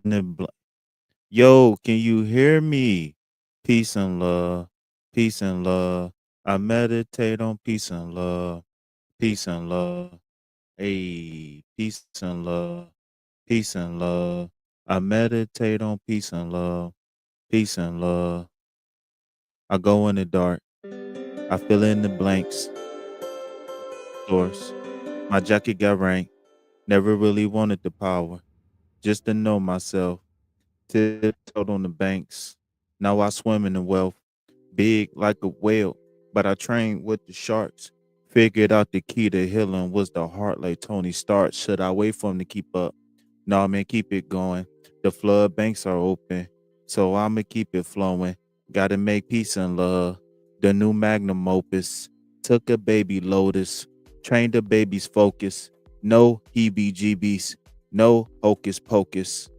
the Yo, can you hear me? Peace and love. Peace and love. I meditate on peace and love. Peace and love. Hey, peace and love. Peace and love. I meditate on peace and love. Peace and love. I go in the dark. I fill in the blanks. Source. My jacket got rank. Never really wanted the power. Just to know myself. Tiptoed on the banks. Now I swim in the wealth. Big like a whale, but I trained with the sharks. Figured out the key to healing was the heart like Tony Stark. Should I wait for him to keep up? No, man, keep it going. The flood banks are open, so I'ma keep it flowing. Gotta make peace and love. The new magnum opus. Took a baby lotus, trained a baby's focus. No heebie-jeebies, no hocus pocus.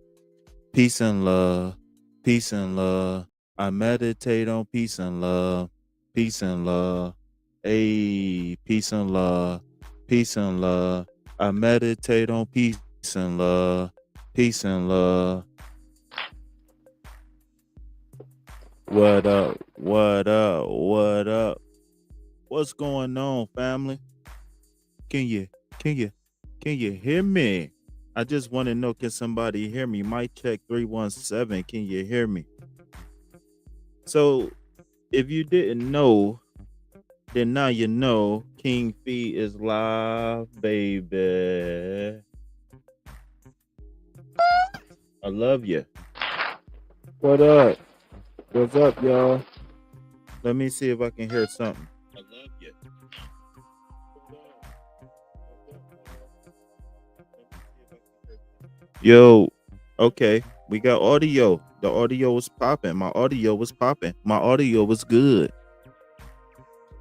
Peace and love, peace and love. I meditate on peace and love, peace and love. Hey, peace and love, peace and love. I meditate on peace and love, peace and love. What up? What up? What up? What's going on, family? Can you, can you, can you hear me? I just want to know, can somebody hear me? Mic check 317. Can you hear me? So, if you didn't know, then now you know. King Fee is live, baby. I love you. What up? What's up, y'all? Let me see if I can hear something. I love you. Yo, okay, we got audio. The audio was popping. My audio was popping. My audio was good.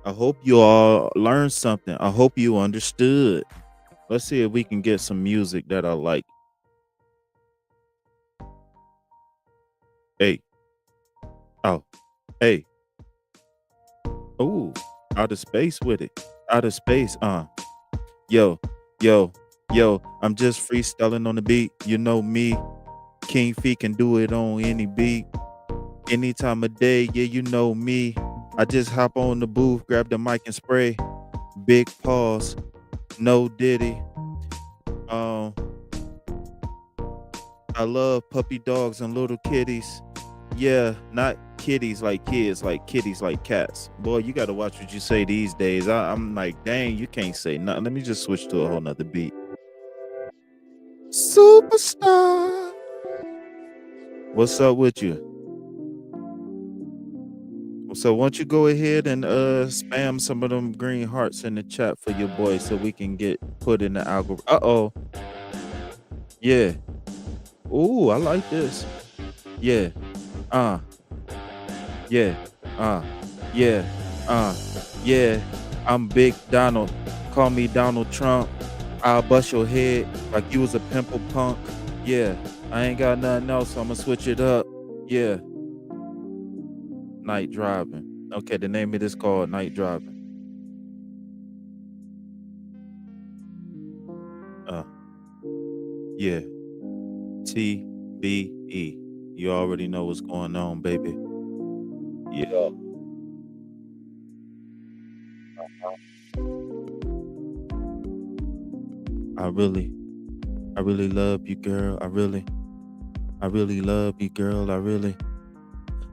I hope you all learned something. I hope you understood. Let's see if we can get some music that I like. Hey, oh, hey, ooh, out of space with it. Out of space, yo, yo, yo. I'm just freestyling on the beat. You know me, King Fee can do it on any beat, any time of day. Yeah, you know me. I just hop on the booth, grab the mic and spray. Big pause, no diddy. Um, I love puppy dogs and little kitties. Yeah, not kitties like kids, like kitties like cats. Boy, you got to watch what you say these days. I'm like, dang, you can't say nothing. Let me just switch to a whole nother beat. Superstar. What's up with you? So why don't you go ahead and spam some of them green hearts in the chat for your boy so we can get put in the algorithm. Uh-oh. Yeah. Ooh, I like this. Yeah. Uh. Yeah. Uh. Yeah. Uh. Yeah. I'm Big Donald. Call me Donald Trump. I'll bust your head like you was a pimple punk. Yeah. I ain't got nothing else, so I'm gonna switch it up. Yeah. Night driving. Okay, the name of this called Night Driving. Uh, yeah. TBE. You already know what's going on, baby. Yeah. I really, I really love you, girl. I really love you, girl. I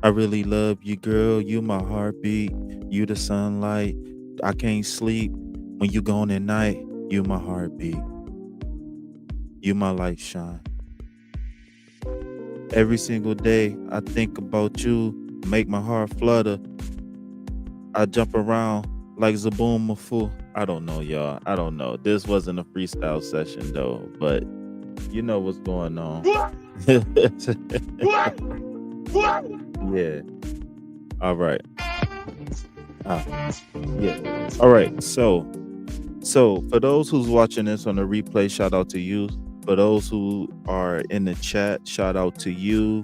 really love you, girl. You my heartbeat. You the sunlight. I can't sleep when you gone at night. You my heartbeat. You my light shine. Every single day I think about you, make my heart flutter. I jump around like Zaboom Mafu. I don't know, y'all. I don't know. This wasn't a freestyle session though, but you know what's going on. Yeah. All right. Yeah. All right. So for those who's watching this on the replay, shout out to you. For those who are in the chat, shout out to you.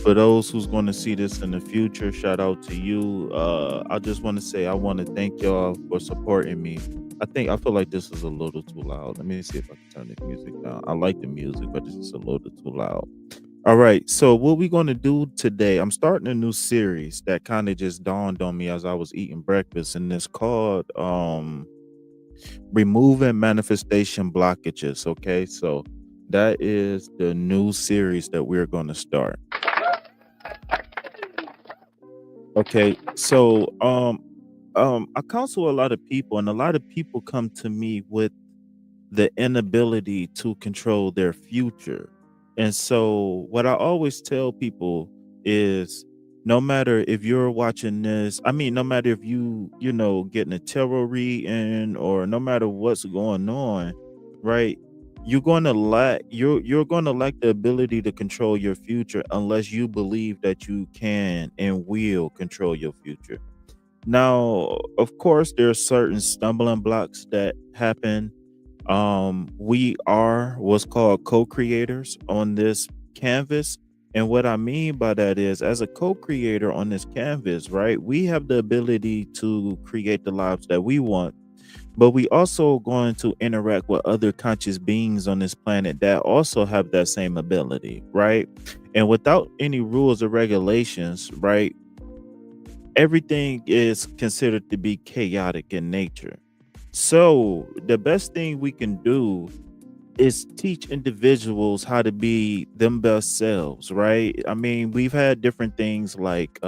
For those who's going to see this in the future, shout out to you. I just want to say I want to thank y'all for supporting me. I feel like this is a little too loud. Let me see if I can turn the music down. I like the music, but it's just a little too loud. All right. So what we're gonna do today, I'm starting a new series that kind of just dawned on me as I was eating breakfast, and it's called Removing Manifestation Blockages. Okay. So that is the new series that we're gonna start. Okay. So I counsel a lot of people, and a lot of people come to me with the inability to control their future. And so, what I always tell people is no matter if you're watching this, I mean, no matter if getting a tarot reading or no matter what's going on, right? You're going to lack the ability to control your future unless you believe that you can and will control your future. Now, of course, there are certain stumbling blocks that happen. We are what's called co-creators on this canvas. And what I mean by that is, as a co-creator on this canvas, right, we have the ability to create the lives that we want, but we also going to interact with other conscious beings on this planet that also have that same ability, right? And without any rules or regulations, right, everything is considered to be chaotic in nature. So the best thing we can do is teach individuals how to be them best selves, right? I mean, we've had different things like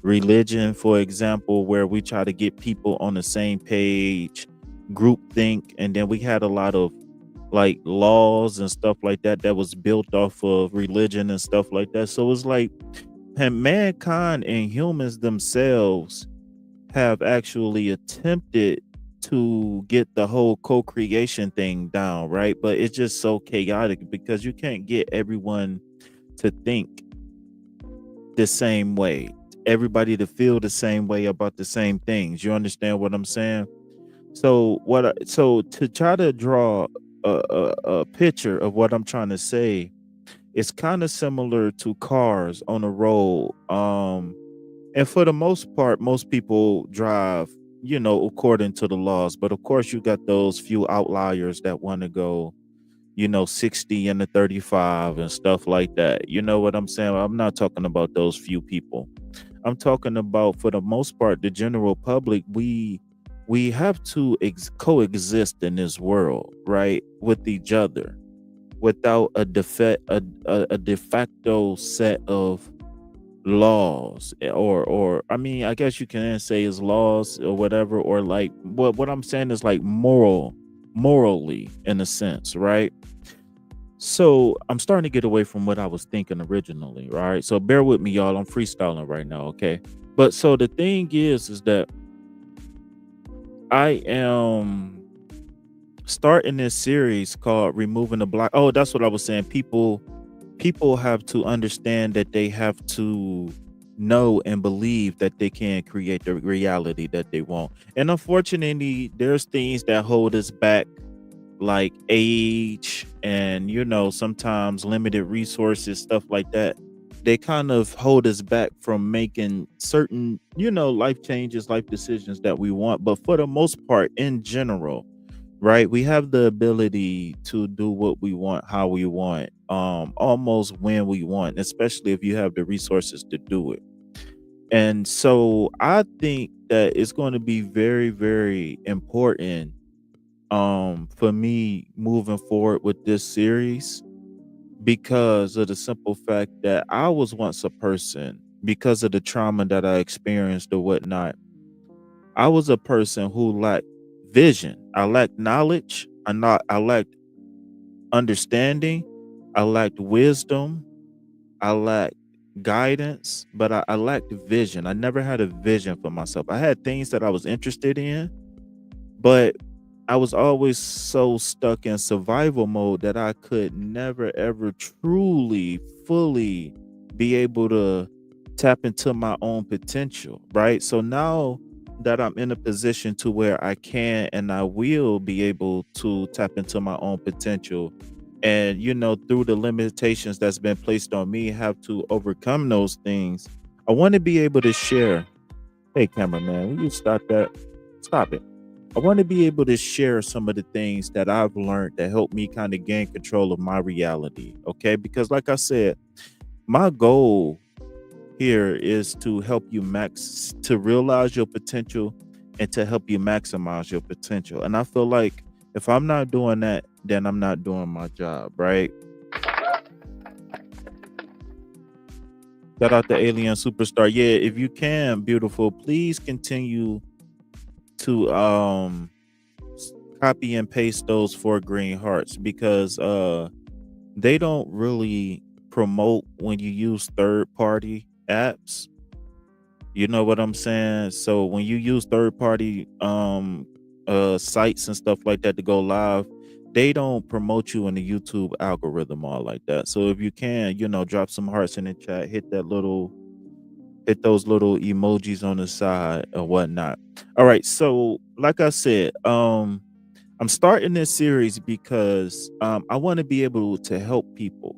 religion, for example, where we try to get people on the same page, group think, and then we had a lot of like laws and stuff like that that was built off of religion and stuff like that. So it's like, and mankind and humans themselves have actually attempted to get the whole co-creation thing down, right? But it's just so chaotic because you can't get everyone to think the same way, everybody to feel the same way about the same things. You understand what I'm saying? So to try to draw a picture of what I'm trying to say, it's kind of similar to cars on a road. And for the most part, most people drive, according to the laws. But of course, you got those few outliers that want to go, 60 and the 35 and stuff like that. You know what I'm saying? I'm not talking about those few people. I'm talking about, for the most part, the general public. We have to coexist in this world, right, with each other without a de facto set of laws, or I mean, I guess you can say is laws or whatever, or like what I'm saying is like morally in a sense, right? So I'm starting to get away from what I was thinking originally, right? So bear with me, y'all. I'm freestyling right now, okay? But so the thing is that I am starting this series called Removing the Block. Oh, that's what I was saying. People have to understand that they have to know and believe that they can create the reality that they want. And unfortunately, there's things that hold us back, like age and sometimes limited resources, stuff like that. They kind of hold us back from making certain, life changes, life decisions that we want. But for the most part, in general, right, we have the ability to do what we want, how we want, almost when we want, especially if you have the resources to do it. And so I think that it's going to be very, very important for me moving forward with this series, because of the simple fact that I was once a person, because of the trauma that I experienced or whatnot. I was a person who lacked vision. I lacked knowledge. I lacked understanding. I lacked wisdom. I lacked guidance, but I lacked vision. I never had a vision for myself. I had things that I was interested in, but I was always so stuck in survival mode that I could never ever truly fully be able to tap into my own potential, right? So now that I'm in a position to where I can and I will be able to tap into my own potential, and through the limitations that's been placed on me, have to overcome those things. I want to be able to share. Hey cameraman, will you stop that? Stop it. I want to be able to share some of the things that I've learned that help me kind of gain control of my reality. Okay. Because, like I said, my goal here is to help you to realize your potential and to help you maximize your potential. And I feel like if I'm not doing that, then I'm not doing my job, right? Shout out to Alien Superstar. Yeah, if you can, beautiful, please continue to copy and paste those 4 green hearts because they don't really promote when you use third party apps. You know what I'm saying? So when you use third party sites and stuff like that to go live, they don't promote you in the YouTube algorithm all like that. So if you can, drop some hearts in the chat, hit those little emojis on the side or whatnot. All right. So like I said, I'm starting this series because I want to be able to help people.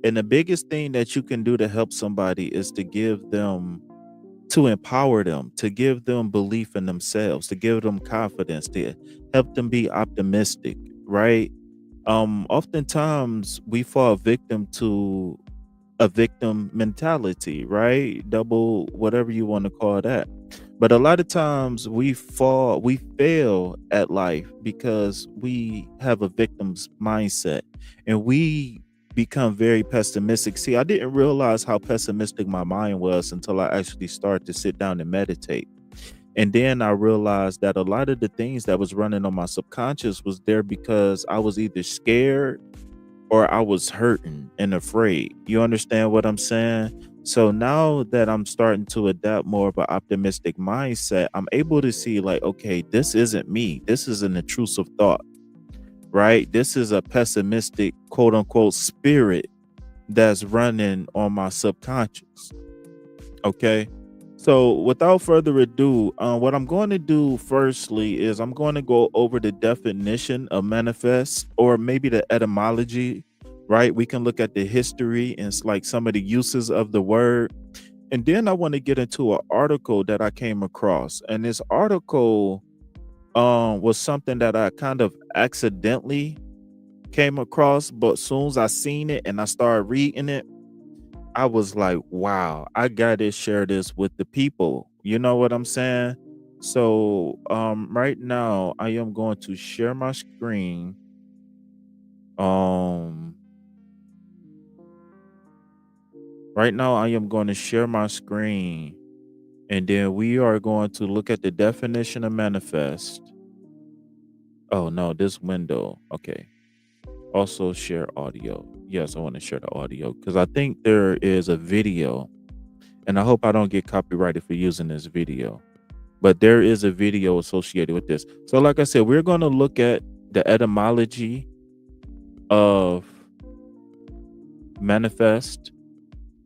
And the biggest thing that you can do to help somebody is to empower them, to give them belief in themselves, to give them confidence, to help them be optimistic, right? Oftentimes we fall victim to a victim mentality, right? Double whatever you want to call that. But a lot of times we fail at life because we have a victim's mindset and we become very pessimistic. See, I didn't realize how pessimistic my mind was until I actually started to sit down and meditate. And then I realized that a lot of the things that was running on my subconscious was there because I was either scared or I was hurting and afraid. You understand what I'm saying? So now that I'm starting to adapt more of an optimistic mindset, I'm able to see, like, okay, this isn't me. This is an intrusive thought, right? This is a pessimistic, quote unquote, spirit that's running on my subconscious. Okay. So without further ado, what I'm going to do firstly is I'm going to go over the definition of manifest, or maybe the etymology, right? We can look at the history and like some of the uses of the word. And then I want to get into an article that I came across. And this article was something that I kind of accidentally came across, but soon as I seen it and I started reading it, I was like, wow, I gotta share this with the people. You know what I'm saying? So right now I am going to share my screen. Um right now I am going to share my screen, and then we are going to look at the definition of manifest. Oh no, this window. Okay. Also share audio. Yes, I want to share the audio because I think there is a video, and I hope I don't get copyrighted for using this video. But there is a video associated with this. So like I said, we're going to look at the etymology of manifest,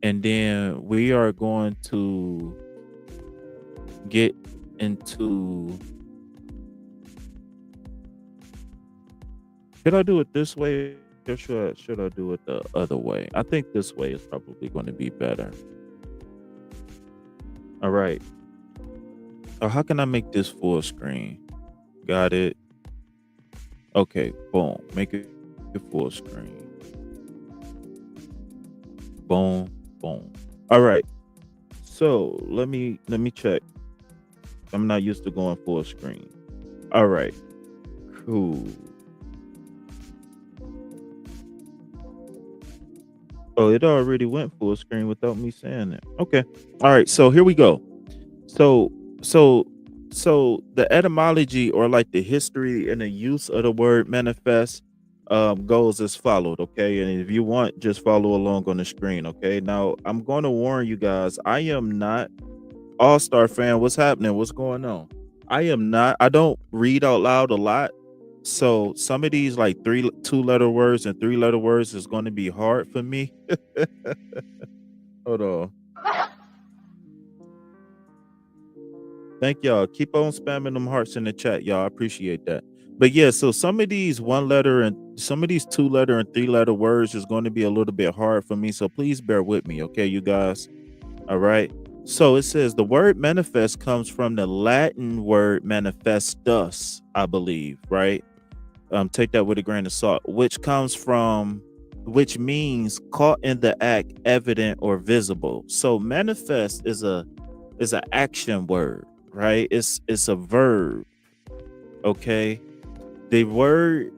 and then we are going to get into, should I do it this way or should I do it the other way? I think this way is probably going to be better. All right. So how can I make this full screen? Got it. Okay, boom. Make it full screen. Boom, boom. All right. So let me check. I'm not used to going full screen. All right. Cool. Oh, it already went full screen without me saying it. Okay. All right. So here we go. So so so the etymology, or like the history and the use of the word manifest, goes as followed. Okay. And if you want, just follow along on the screen. Okay. Now I'm going to warn you guys, I am not all-star fan. What's happening? What's going on? I don't read out loud a lot. So some of these like 2-letter words and 3-letter words is going to be hard for me. Hold on. Thank y'all. Keep on spamming them hearts in the chat, y'all. I appreciate that. But yeah, so some of these 1-letter and some of these 2-letter and 3-letter words is going to be a little bit hard for me. So please bear with me, okay, you guys. All right. So it says the word manifest comes from the Latin word manifestus, I believe, right? Take that with a grain of salt, which means caught in the act, evident or visible. So manifest is an action word, right? It's a verb, okay? The word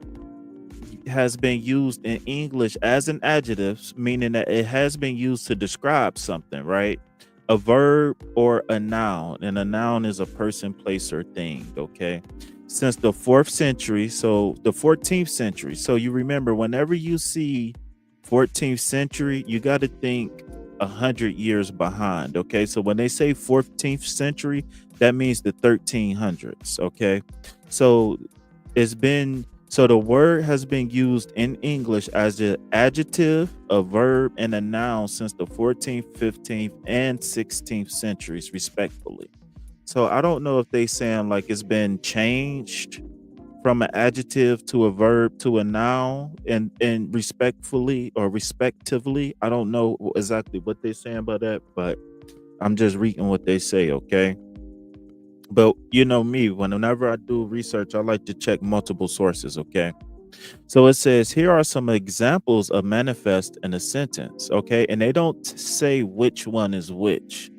has been used in English as an adjective, meaning that it has been used to describe something, right? A verb or a noun, and a noun is a person, place, or thing, okay? Since the 4th century, so the 14th century. So you remember, whenever you see 14th century, you got to think 100 years behind, okay? So when they say 14th century, that means the 1300s, okay? So the word has been used in English as an adjective, a verb, and a noun since the 14th, 15th, and 16th centuries, respectfully. So I don't know if they saying like it's been changed from an adjective to a verb to a noun, and respectfully or respectively. I don't know exactly what they're saying about that, but I'm just reading what they say, okay? But you know me, whenever I do research, I like to check multiple sources, okay? So it says, here are some examples of manifest in a sentence, okay? And they don't say which one is which,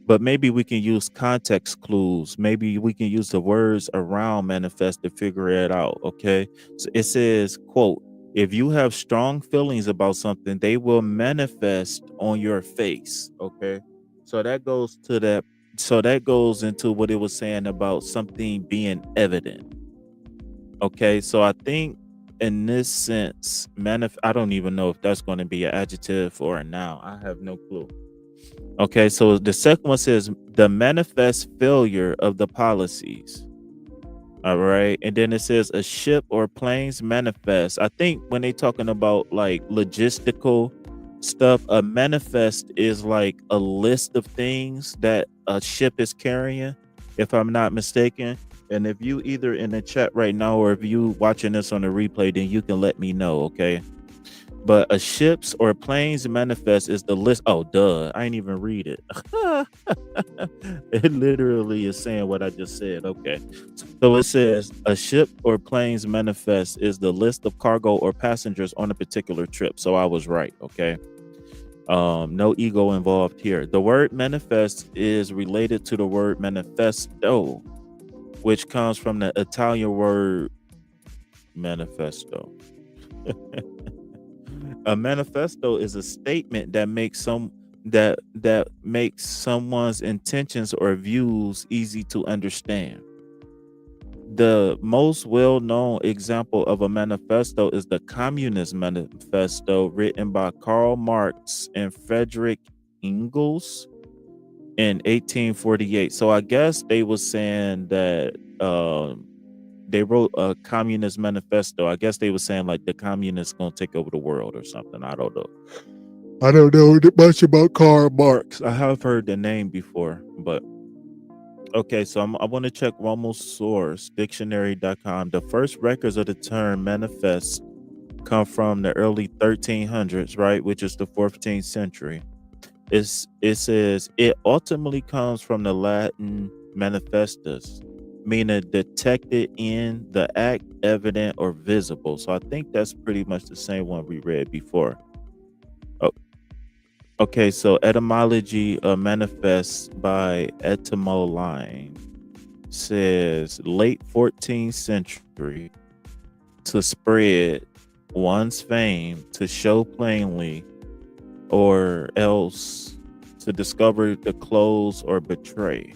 but maybe we can use context clues. Maybe we can use the words around manifest to figure it out, okay? So it says, quote, if you have strong feelings about something, they will manifest on your face, okay? So that goes to that. So that goes into what it was saying about something being evident. Okay, so I think in this sense, I don't even know if that's going to be an adjective or a noun. I have no clue. Okay, so the second one says the manifest failure of the policies. All right, and then it says a ship or planes manifest. I think when they talking about like logistical stuff, a manifest is like a list of things that a ship is carrying, if I'm not mistaken. And if you either in the chat right now or if you watching this on the replay, then you can let me know, okay? But a ship's or plane's manifest is the list. Oh, duh. I ain't even read it. It literally is saying what I just said. Okay. So it says a ship or plane's manifest is the list of cargo or passengers on a particular trip. So I was right. Okay. No ego involved here. The word manifest is related to the word manifesto, which comes from the Italian word manifesto. A manifesto is a statement that makes someone's intentions or views easy to understand. The most well-known example of a manifesto is the Communist Manifesto, written by Karl Marx and Frederick Engels in 1848. So I guess they was saying that they wrote a communist manifesto. I guess they were saying like the communists gonna take over the world or something. I don't know. I don't know much about Karl Marx. I have heard the name before, but okay. So I want to check one more source, dictionary.com. The first records of the term manifest come from the early 1300s, right, which is the 14th century. It says it ultimately comes from the Latin manifestus, meaning detected in the act, evident, or visible. So I think that's pretty much the same one we read before. Oh, okay, so etymology manifests by etymology says late 14th century to spread one's fame, to show plainly, or else to discover the close or betray.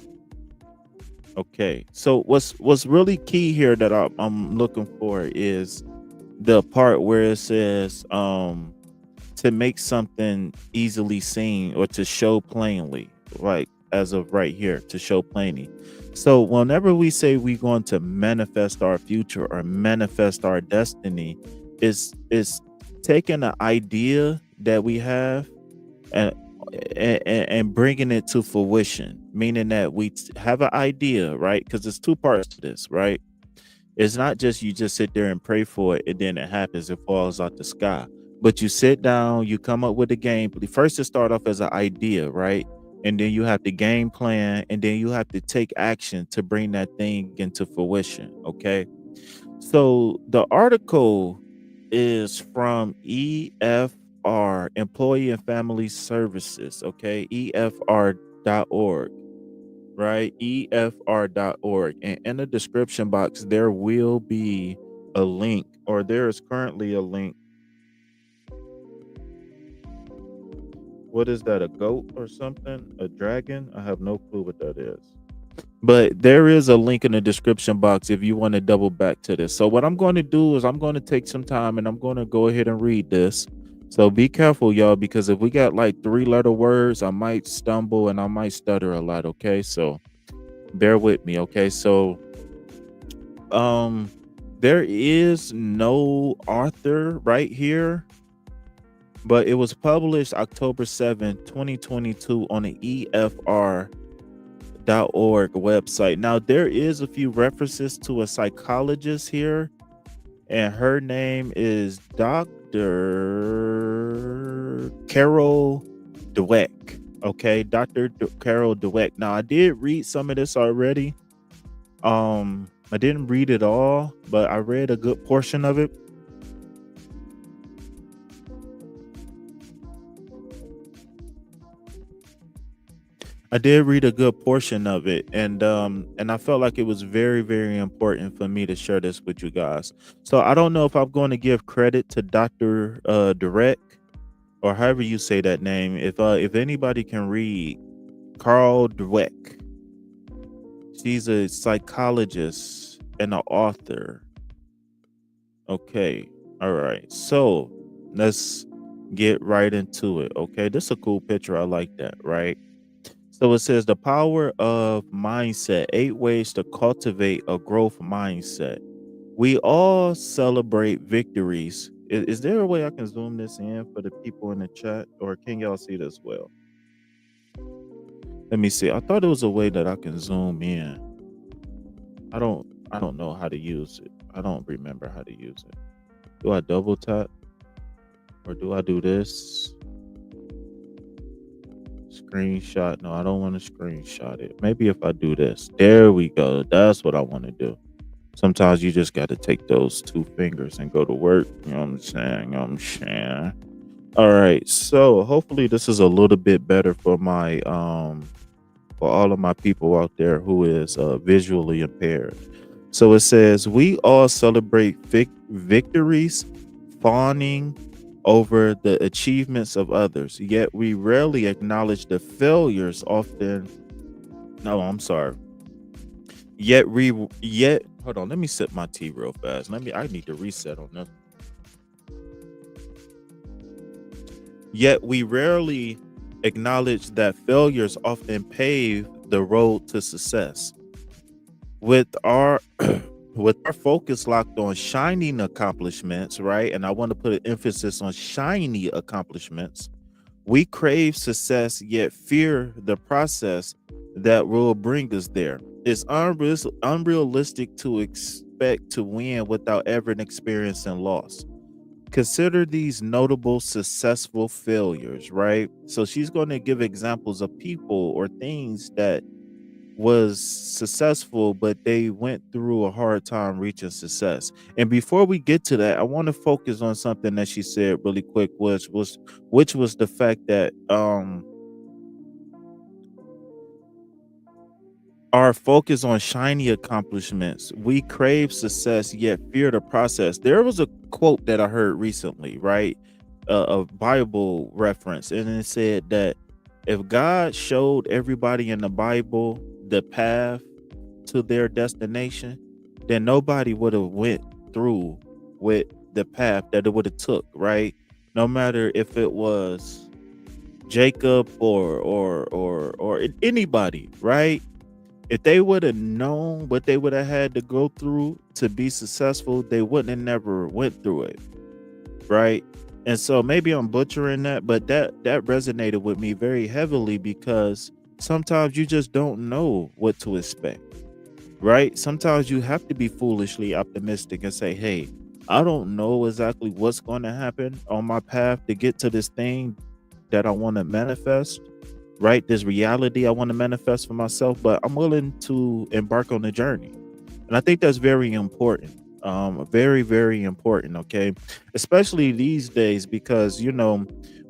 Okay, so what's really key here that I'm looking for is the part where it says to make something easily seen or to show plainly, like as of right here, to show plainly. So whenever we say we're going to manifest our future or manifest our destiny, is taking an idea that we have and and bringing it to fruition, meaning that we have an idea, right? Because there's two parts to this, right? It's not just you just sit there and pray for it and then it happens, it falls out the sky. But you sit down, you come up with a game. First, it start off as an idea, right? and then you have to game plan, and then you have to take action to bring that thing into fruition. Okay. So the article is from EFR, Employee and Family Services. Okay. EFR.org, right? EFR.org. And in the description box, there will be a link, or there is currently a link. What is that? A goat or something? A dragon? I have no clue what that is. But there is a link in the description box if you want to double back to this. So what I'm going to do is I'm going to take some time and I'm going to go ahead and read this. So be careful, y'all, because if we got like 3-letter words, I might stumble and I might stutter a lot. Okay, so bear with me. Okay, so um, there is no author right here, but it was published October 7th, 2022 on the EFR.org website. Now, there is a few references to a psychologist here, and her name is Dr. Carol Dweck. Okay, Dr. Carol Dweck. Now, I did read some of this already. I didn't read it all, but I read a good portion of it. I did read a good portion of it, and I felt like it was very, very important for me to share this with you guys. So I don't know if I'm going to give credit to Dr. Direct, or however you say that name. If anybody can read Carl Dweck, she's a psychologist and an author. Okay, all right. So let's get right into it. Okay, this is a cool picture. I like that, right? So it says the power of mindset, 8 ways to cultivate a growth mindset. We all celebrate victories. Is there a way I can zoom this in for the people in the chat, or can y'all see this well? Let me see. I thought it was a way that I can zoom in. I don't know how to use it. I don't remember how to use it. Do I double tap, or do I do this? Screenshot. No, I don't want to screenshot it. Maybe if I do this. There we go. That's what I want to do. Sometimes you just got to take those 2 fingers and go to work. You know what I'm saying? You know what I'm saying? All right. So hopefully this is a little bit better for my for all of my people out there who is visually impaired. So it says we all celebrate victories, fawning over the achievements of others, yet we rarely acknowledge the failures often. No, I'm sorry. Yet hold on, let me sip my tea real fast. I need to reset on this. Yet we rarely acknowledge that failures often pave the road to success. With our with our focus locked on shining accomplishments, right? And I want to put an emphasis on shiny accomplishments. We crave success, yet fear the process that will bring us there. It's unrealistic to expect to win without ever experiencing loss. Consider these notable successful failures, right? So she's going to give examples of people or things that was successful, but they went through a hard time reaching success. And before we get to that, I want to focus on something that she said really quick, which was the fact that our focus on shiny accomplishments. We crave success, yet fear the process. There was a quote that I heard recently, right? A Bible reference, and it said that if God showed everybody in the Bible the path to their destination, then nobody would have went through with the path that it would have took, right? No matter if it was Jacob or anybody, right? If they would have known what they would have had to go through to be successful, they wouldn't have never went through it, right? And so maybe I'm butchering that, but that resonated with me very heavily, because sometimes you just don't know what to expect, right? Sometimes you have to be foolishly optimistic and say, hey, I don't know exactly what's going to happen on my path to get to this thing that I want to manifest, right? This reality I want to manifest for myself, but I'm willing to embark on the journey. And I think that's very important. Very, very important, okay? Especially these days because,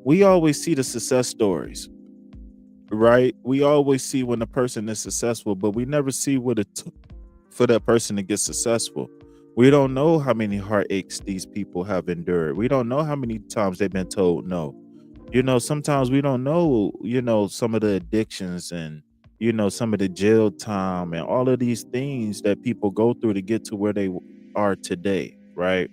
we always see the success stories, right? We always see when a person is successful, but we never see what it took for that person to get successful. We don't know how many heartaches these people have endured. We don't know how many times they've been told no. Sometimes we don't know, some of the addictions and, some of the jail time and all of these things that people go through to get to where they are today, right?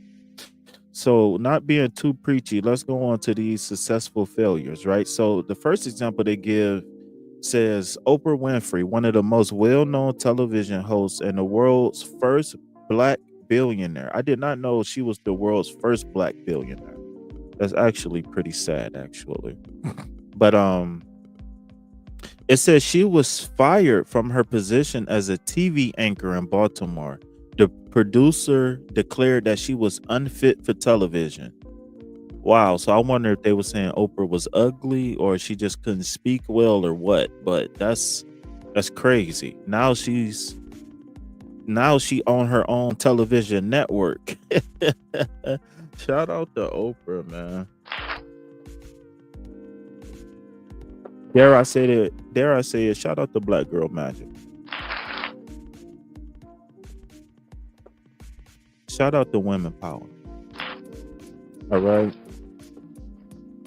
So, not being too preachy, let's go on to these successful failures, right? So, the first example they give says Oprah Winfrey, one of the most well known television hosts and the world's first black billionaire. I did not know she was the world's first black billionaire. That's actually pretty sad, actually. But it says she was fired from her position as a TV anchor in Baltimore. The producer declared that she was unfit for television. Wow. So I wonder if they were saying Oprah was ugly or she just couldn't speak well or what. But that's crazy. Now she on her own television network. Shout out to Oprah, man. Dare I say it, shout out to Black Girl Magic. Shout out to women power. All right.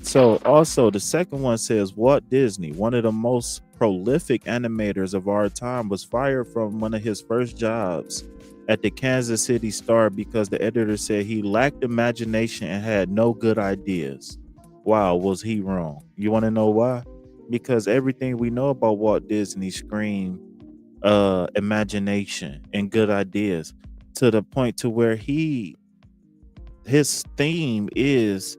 So also the second one says Walt Disney, one of the most prolific animators of our time, was fired from one of his first jobs at the Kansas City Star because the editor said he lacked imagination and had no good ideas. Wow, was he wrong? You want to know why? Because everything we know about Walt Disney scream imagination and good ideas to the point to where his theme is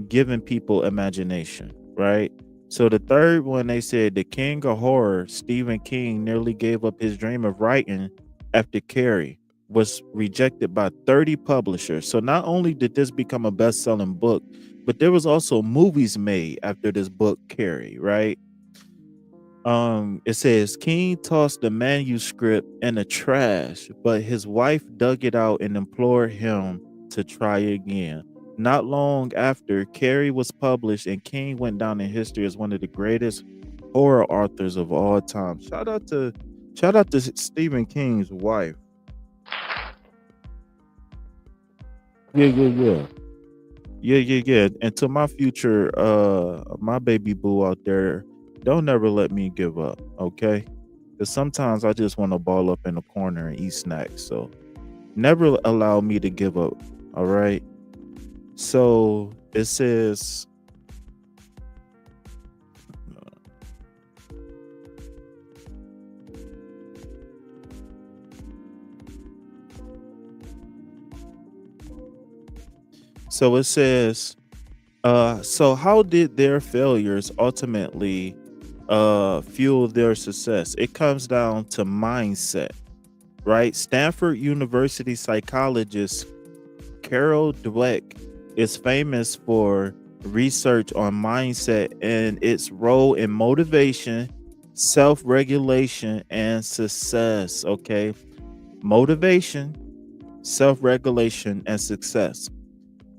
giving people imagination, right? So the third one, they said the king of horror, Stephen King, nearly gave up his dream of writing after Carrie was rejected by 30 publishers. So not only did this become a best-selling book, but there was also movies made after this book, Carrie, right? It says King tossed the manuscript in the trash, but his wife dug it out and implored him to try again. Not long after, Carrie was published, and King went down in history as one of the greatest horror authors of all time. Shout out to Stephen King's wife. Yeah, yeah, yeah. Yeah, yeah, yeah. And to my future, my baby boo out there, don't never let me give up, okay? Because sometimes I just want to ball up in the corner and eat snacks. So never allow me to give up. All right. So it says, so it says, so how did their failures ultimately fuel their success? It comes down to mindset, right? Stanford University psychologist Carol Dweck is famous for research on mindset and its role in motivation, self regulation, and success. Okay. Motivation, self regulation, and success.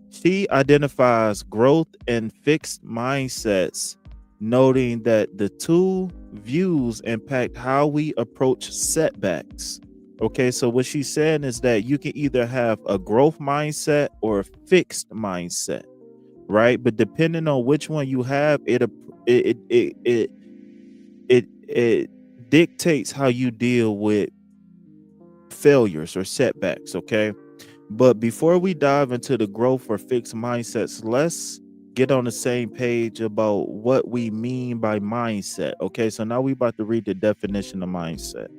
She identifies growth and fixed mindsets, noting that the two views impact how we approach setbacks. Okay, so what she's saying is that you can either have a growth mindset or a fixed mindset, right? But depending on which one you have, it dictates how you deal with failures or setbacks. Okay, but before we dive into the growth or fixed mindsets, let's get on the same page about what we mean by mindset. Okay, so now we about to read the definition of mindset.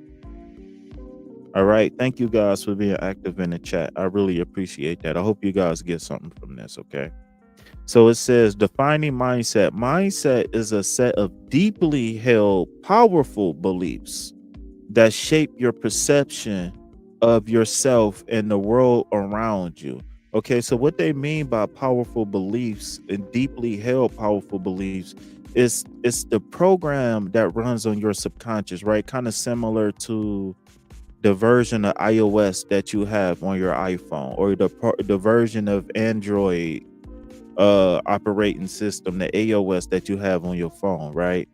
All right. Thank you guys for being active in the chat. I really appreciate that. I hope you guys get something from this. Okay. So it says defining mindset. Mindset is a set of deeply held, powerful beliefs that shape your perception of yourself and the world around you. Okay, so what they mean by powerful beliefs and deeply held powerful beliefs is it's the program that runs on your subconscious, right? Kind of similar to the version of iOS that you have on your iPhone, or the version of Android operating system, the AOS that you have on your phone, right?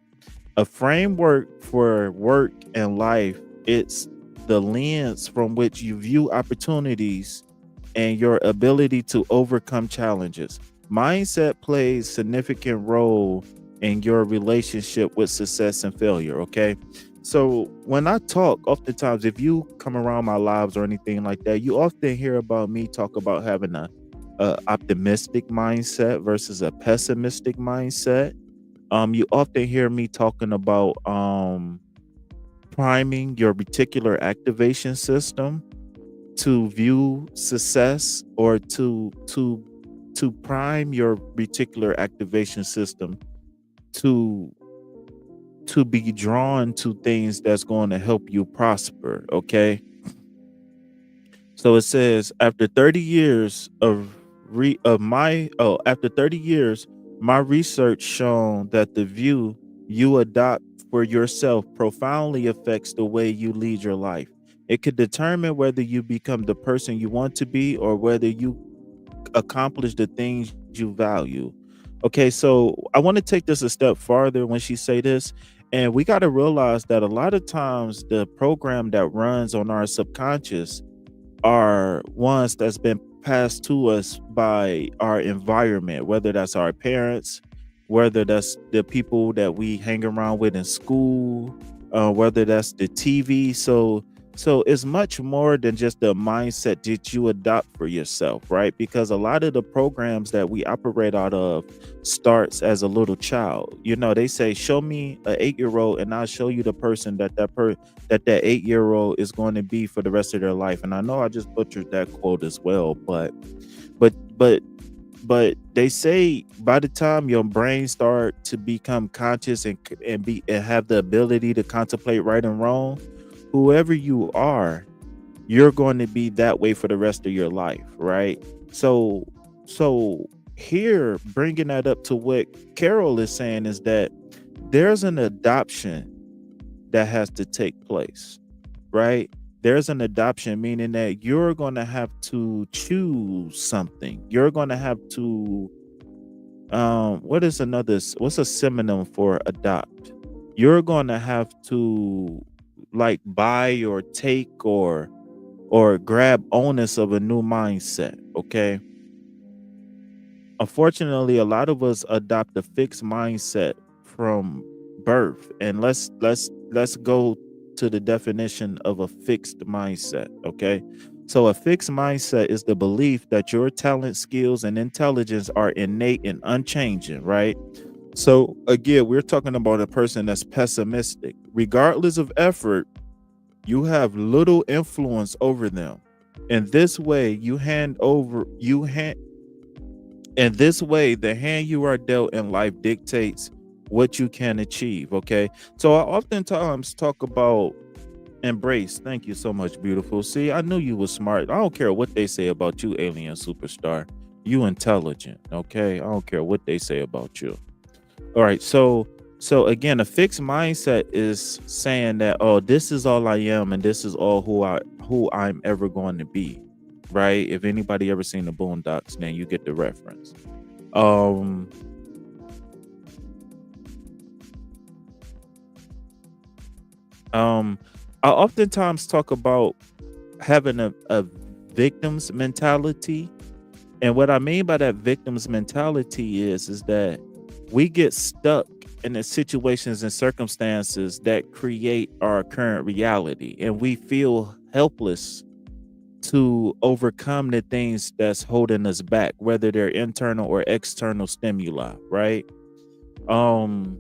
A framework for work and life. It's the lens from which you view opportunities and your ability to overcome challenges. Mindset plays significant role in your relationship with success and failure. Okay. So when I talk, oftentimes, if you come around my lives or anything like that, you often hear about me talk about having a optimistic mindset versus a pessimistic mindset. You often hear me talking about priming your reticular activation system to view success, or to prime your reticular activation system to be drawn to things that's going to help you prosper. Okay, so it says after 30 years of after 30 years, my research shown that the view you adopt for yourself profoundly affects the way you lead your life. It could determine whether you become the person you want to be, or whether you accomplish the things you value. Okay, so I want to take this a step farther when she say this, and we got to realize that a lot of times the program that runs on our subconscious are ones that's been passed to us by our environment, whether that's our parents, whether that's the people that we hang around with in school, whether that's the TV. So it's much more than just the mindset that you adopt for yourself, right? Because a lot of the programs that we operate out of starts as a little child. You know, they say, "Show me an 8-year old, and I'll show you the person that 8-year old is going to be for the rest of their life." And I know I just butchered that quote as well, but but but they say by the time your brain start to become conscious and have the ability to contemplate right and wrong, whoever you are, you're going to be that way for the rest of your life, right? So so here, bringing that up to what Carol is saying, is that there's an adoption that has to take place, right? There's an adoption, meaning that you're going to have to choose something. You're going to have to what's a synonym for adopt? You're going to have to, like, buy or take or grab onus of a new mindset. Okay, unfortunately, a lot of us adopt a fixed mindset from birth. And let's go to the definition of a fixed mindset. Okay, so a fixed mindset is the belief that your talent, skills, and intelligence are innate and unchanging, right? So again, we're talking about a person that's pessimistic. Regardless of effort, you have little influence over them. In this way, in this way, the hand you are dealt in life dictates what you can achieve. Okay. So I oftentimes talk about embrace. Thank you so much, beautiful. See, I knew you were smart. I don't care what they say about you, alien superstar. You intelligent. Okay. I don't care what they say about you. All right. So again, a fixed mindset is saying that, oh, this is all I am, and this is all who I'm ever going to be. Right. If anybody ever seen the Boondocks, then you get the reference. Um, um, I oftentimes talk about having a victim's mentality. And what I mean by that victim's mentality is that we get stuck in the situations and circumstances that create our current reality, and we feel helpless to overcome the things that's holding us back, whether they're internal or external stimuli, right? Um,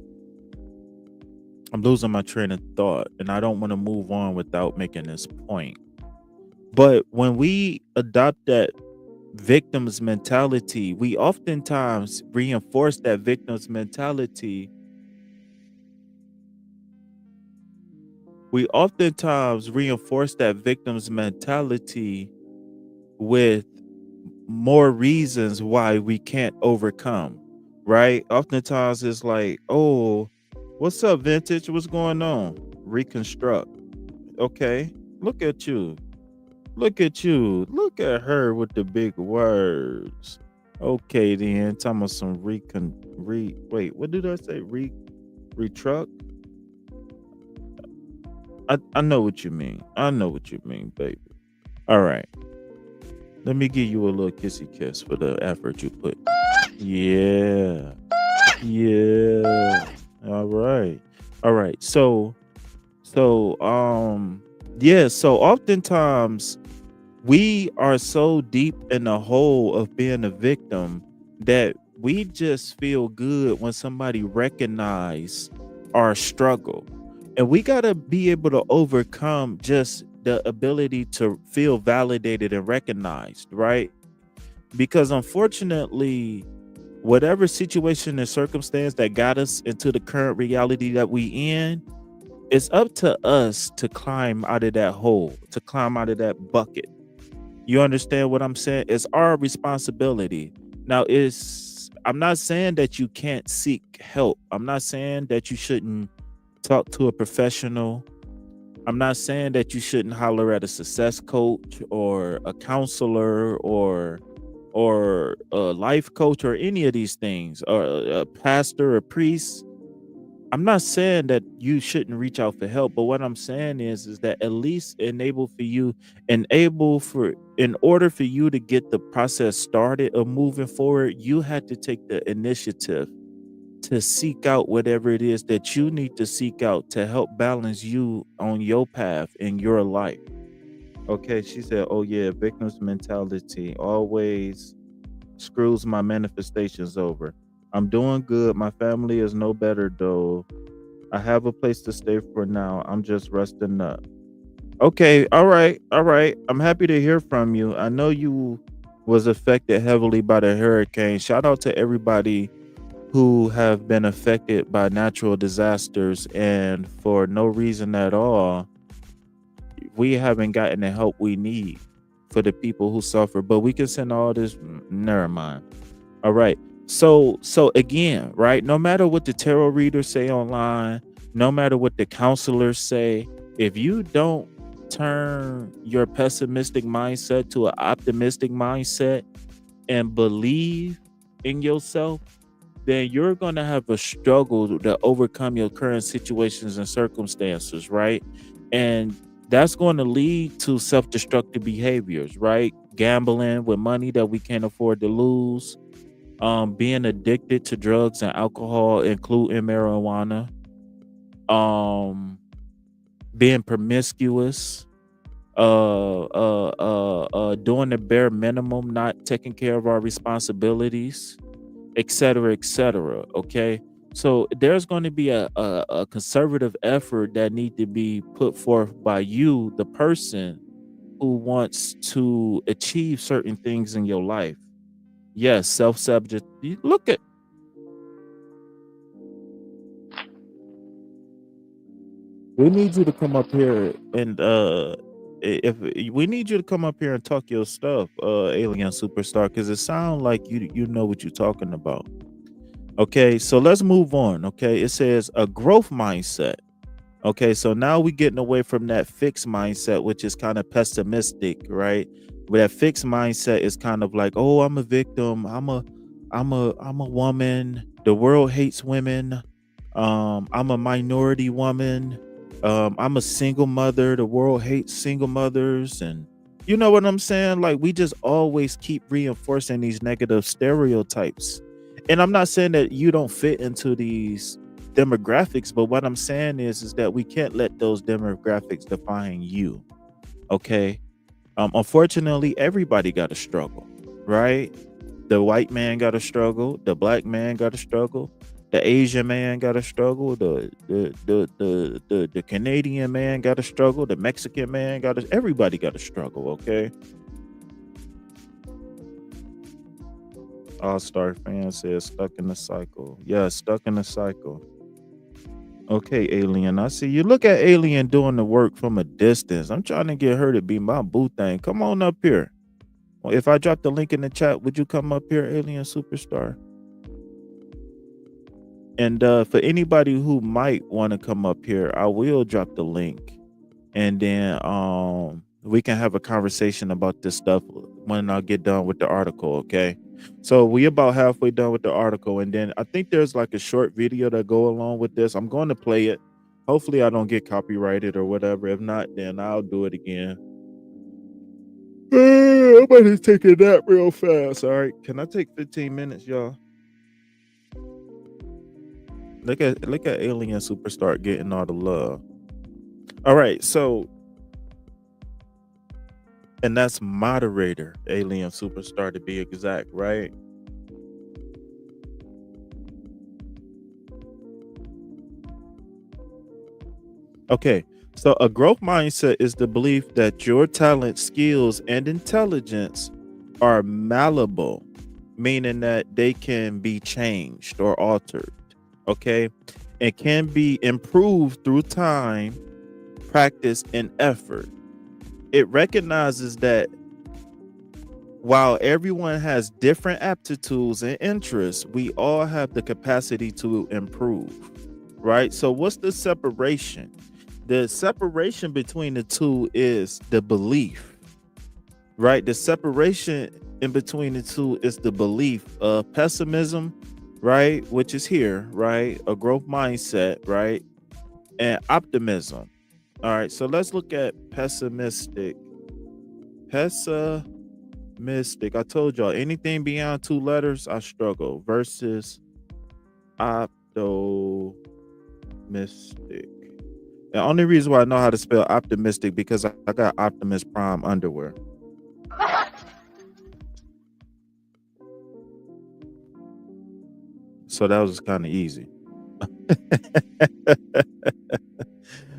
I'm losing my train of thought, and I don't want to move on without making this point. But when we adopt that victim's mentality, we oftentimes reinforce that victim's mentality. We oftentimes reinforce that victim's mentality with more reasons why we can't overcome, right? Oftentimes it's like, oh, what's up, vintage? What's going on? Reconstruct. Okay. Look at you. Look at you. Look at her with the big words. Okay, then. Talking about some wait, what did I say? Retruck? I know what you mean. I know what you mean, baby. All right. Let me give you a little kissy kiss for the effort you put. Yeah. Yeah. All right. All right. So yeah, so oftentimes we are so deep in the hole of being a victim that we just feel good when somebody recognize our struggle. And we got to be able to overcome just the ability to feel validated and recognized, right? Because unfortunately, whatever situation and circumstance that got us into the current reality that we in, it's up to us to climb out of that hole, to climb out of that bucket. You understand what I'm saying? It's our responsibility. Now, I'm not saying that you can't seek help. I'm not saying that you shouldn't talk to a professional. I'm not saying that you shouldn't holler at a success coach or a counselor or a life coach or any of these things, or a pastor, a priest. I'm not saying that you shouldn't reach out for help, but what I'm saying is that at least enable for in order for you to get the process started of moving forward, you had to take the initiative to seek out whatever it is that you need to seek out to help balance you on your path in your life. Okay, she said, "Oh yeah, victim's mentality always screws my manifestations over. I'm doing good. My family is no better though. I have a place to stay for now. I'm just resting up." Okay, all right, all right. I'm happy to hear from you. I know you was affected heavily by the hurricane. Shout out to everybody who have been affected by natural disasters and for no reason at all, we haven't gotten the help we need for the people who suffer. But we can send all this. Never mind. All right. So again, right? No matter what the tarot readers say online, no matter what the counselors say, if you don't turn your pessimistic mindset to an optimistic mindset and believe in yourself, then you're going to have a struggle to overcome your current situations and circumstances, right? And that's going to lead to self-destructive behaviors, right? Gambling with money that we can't afford to lose, being addicted to drugs and alcohol, including marijuana, um, being promiscuous, doing the bare minimum, not taking care of our responsibilities, et cetera, et cetera. Okay. So there's going to be a conservative effort that need to be put forth by you, the person who wants to achieve certain things in your life. Yes, self-subject. Look at, we need you to come up here and if we need you to come up here and talk your stuff, alien superstar, because it sounds like you know what you're talking about. Okay, so let's move on. Okay, it says a growth mindset. Okay, so now we're getting away from that fixed mindset, which is kind of pessimistic, right? Where that fixed mindset is kind of like, oh, I'm a victim. I'm a woman. The world hates women. I'm a minority woman. I'm a single mother. The world hates single mothers, and you know what I'm saying? Like we just always keep reinforcing these negative stereotypes. And I'm not saying that you don't fit into these demographics, but what I'm saying is that we can't let those demographics define you. Okay. Unfortunately, everybody got to struggle, right? The white man got to struggle, the black man got to struggle, the Asian man got to struggle, the Canadian man got to struggle, the Mexican man got to, everybody got to struggle. Okay. All Star fan says stuck in the cycle. Yeah, stuck in the cycle. Okay, Alien. I see you. Look at Alien doing the work from a distance. I'm trying to get her to be my boo thing. Come on up here. Well, if I drop the link in the chat, would you come up here, Alien Superstar? And for anybody who might want to come up here, I will drop the link, and then we can have a conversation about this stuff when I get done with the article. Okay, so we about halfway done with the article, and then I think there's like a short video that go along with this. I'm going to play it. Hopefully I don't get copyrighted or whatever. If not, then I'll do it again. I'm about to take a nap real fast. All right, can I take 15 minutes, y'all? Look at Alien Superstar getting all the love. All right, so, and that's moderator Alien Superstar to be exact, right? Okay, so a growth mindset is the belief that your talent, skills, and intelligence are malleable, meaning that they can be changed or altered, okay, and can be improved through time, practice, and effort. It recognizes that while everyone has different aptitudes and interests, we all have the capacity to improve, right? So, what's the separation? The separation between the two is the belief, right? The separation in between the two is the belief of pessimism, right? Which is here, right? A growth mindset, right? And optimism. All right, so let's look at pessimistic. Pessimistic. I told y'all anything beyond 2 letters, I struggle. Versus optimistic. The only reason why I know how to spell optimistic because I got Optimus Prime underwear. So that was kind of easy.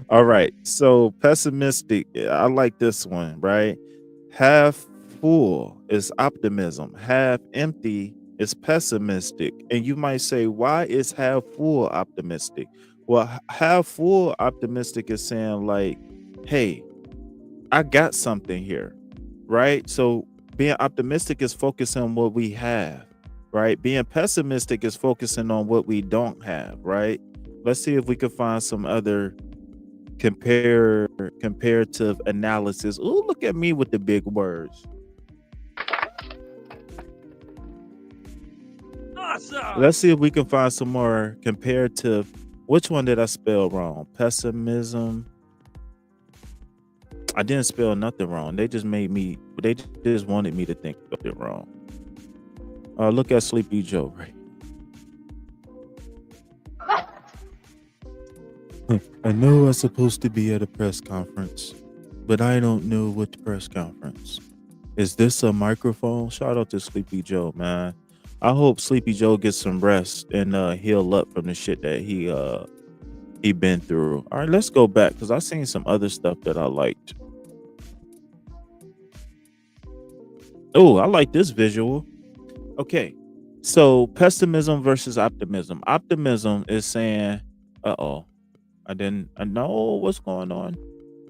All right. So pessimistic. I like this one, right? Half full is optimism. Half empty is pessimistic. And you might say, why is half full optimistic? Well, half full optimistic is saying like, hey, I got something here, right? So being optimistic is focusing on what we have, right? Being pessimistic is focusing on what we don't have, right? Let's see if we can find some other comparative analysis. Ooh, look at me with the big words. Awesome. Let's see if we can find some more comparative. Which one did I spell wrong? Pessimism. I didn't spell nothing wrong. They just wanted me to think of it wrong. Look at Sleepy Joe, right? I know I'm supposed to be at a press conference, but I don't know what press conference. Is this a microphone? Shout out to Sleepy Joe, man. I hope Sleepy Joe gets some rest and heal up from the shit that he been through. All right, let's go back because I seen some other stuff that I liked. Oh, I like this visual. Okay, so pessimism versus optimism. Optimism is saying, I know what's going on.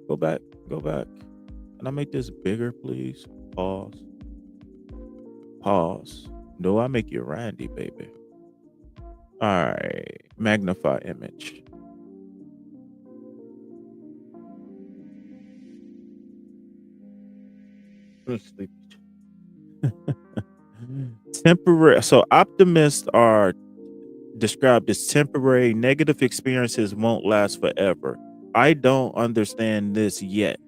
Go back. Can I make this bigger, please? Pause. No, I make you Randy, baby. All right, magnify image. Sleep. Temporary. So optimists are described as temporary. Negative experiences won't last forever. I don't understand this yet,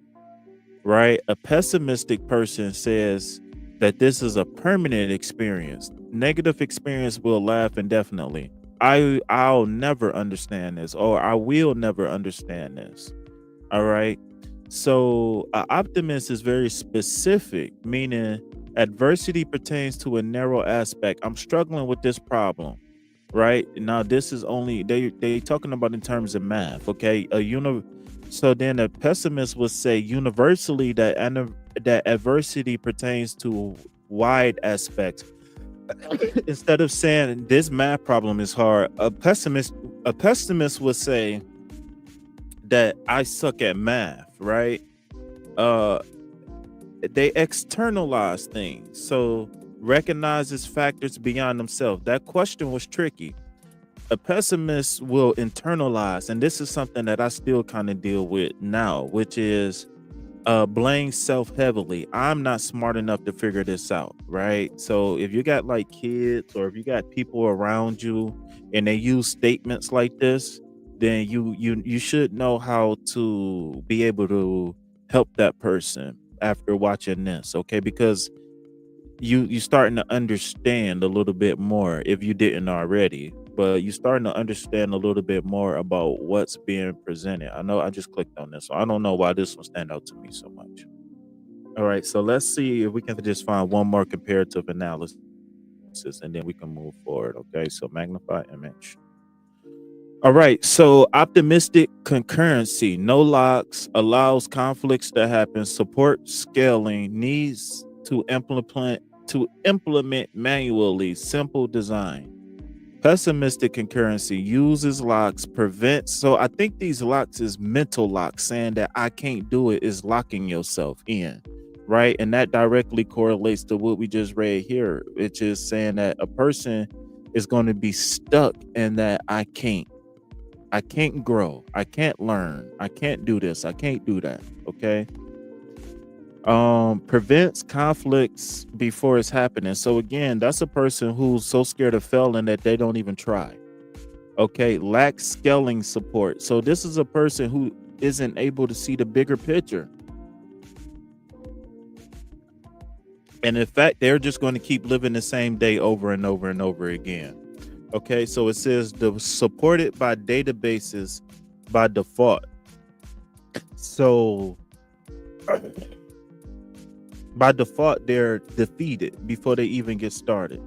right? A pessimistic person says that this is a permanent experience. Negative experience will last indefinitely. I'll never understand this, or I will never understand this. All right. So an optimist is very specific, meaning adversity pertains to a narrow aspect. I'm struggling with this problem, right? Now this is only they talking about in terms of math, okay? So then a pessimist would say universally that adversity pertains to wide aspects. Instead of saying this math problem is hard, a pessimist would say that I suck at math, right? they externalize things. So recognizes factors beyond themselves. That question was tricky. A pessimist will internalize, and this is something that I still kind of deal with now, which is blame self heavily. I'm not smart enough to figure this out, right? So if you got like kids or if you got people around you and they use statements like this, then you should know how to be able to help that person after watching this, okay? Because you starting to understand a little bit more if you didn't already, but you starting to understand a little bit more about what's being presented. I know I just clicked on this, so I don't know why this one stand out to me so much. All right, so let's see if we can just find one more comparative analysis and then we can move forward. Okay, so magnify image. All right, so optimistic concurrency, no locks, allows conflicts to happen, support scaling, needs to implement manually, simple design. Pessimistic concurrency uses locks, prevents. So I think these locks is mental locks, saying that I can't do it is locking yourself in, right? And that directly correlates to what we just read here, which is saying that a person is going to be stuck in that I can't grow, I can't learn, I can't do this, I can't do that. Okay. Prevents conflicts before it's happening. So again, that's a person who's so scared of failing that they don't even try. Okay, lacks scaling support. So this is a person who isn't able to see the bigger picture. And in fact, they're just going to keep living the same day over and over and over again. Okay, so it says the supported by databases by default. So by default, they're defeated before they even get started.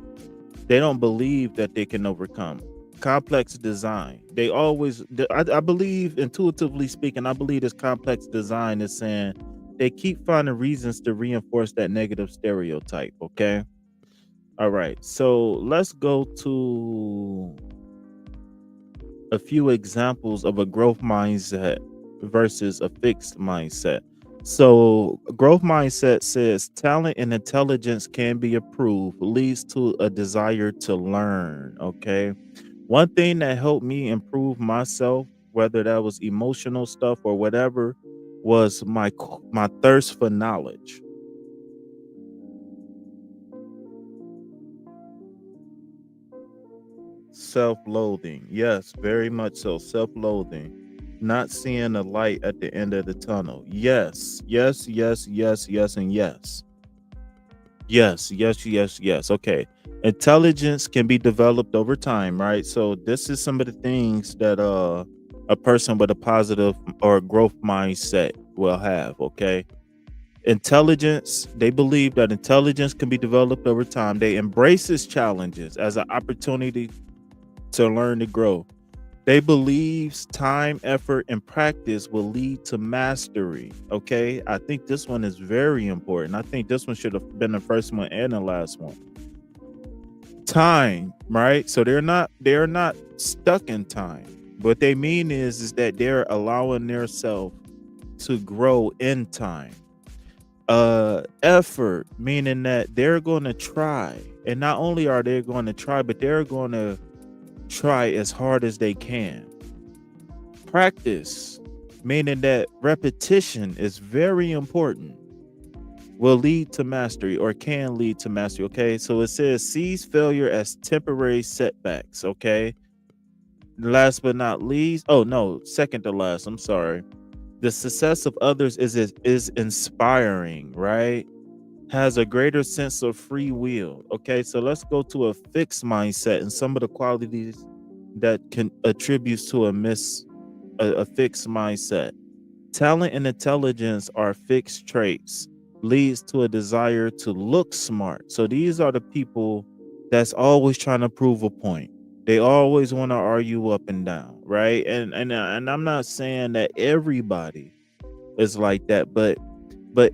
They don't believe that they can overcome. Complex design. They always, I believe, intuitively speaking, I believe this complex design is saying they keep finding reasons to reinforce that negative stereotype. Okay. All right. So let's go to a few examples of a growth mindset versus a fixed mindset. So, growth mindset says talent and intelligence can be improved, leads to a desire to learn. Okay. One thing that helped me improve myself, whether that was emotional stuff or whatever, was my thirst for knowledge. Self-loathing. Yes, very much so. Self-loathing. Not seeing the light at the end of the tunnel. Yes, yes, yes, yes, yes, and yes. Yes, yes, yes, yes. Okay. Intelligence can be developed over time, right? So this is some of the things that a person with a positive or growth mindset will have, okay? Intelligence, they believe that intelligence can be developed over time. They embraces challenges as an opportunity to learn to grow. They believes time, effort, and practice will lead to mastery. Okay. I think this one is very important. I think this one should have been the first one and the last one. Time, right? So they're not stuck in time. What they mean is that they're allowing themselves to grow in time. Effort, meaning that they're going to try. And not only are they going to try, but they're going to try as hard as they can. Practice, meaning that repetition is very important, will lead to mastery or can lead to mastery. Okay, so it says sees failure as temporary setbacks. Okay, last but not least, oh no, second to last, I'm sorry. The success of others is inspiring, right? Has a greater sense of free will. Okay, so let's go to a fixed mindset and some of the qualities that can attributes to a fixed mindset. Talent and intelligence are fixed traits, leads to a desire to look smart. So these are the people that's always trying to prove a point. They always want to argue up and down, right? And I'm not saying that everybody is like that, but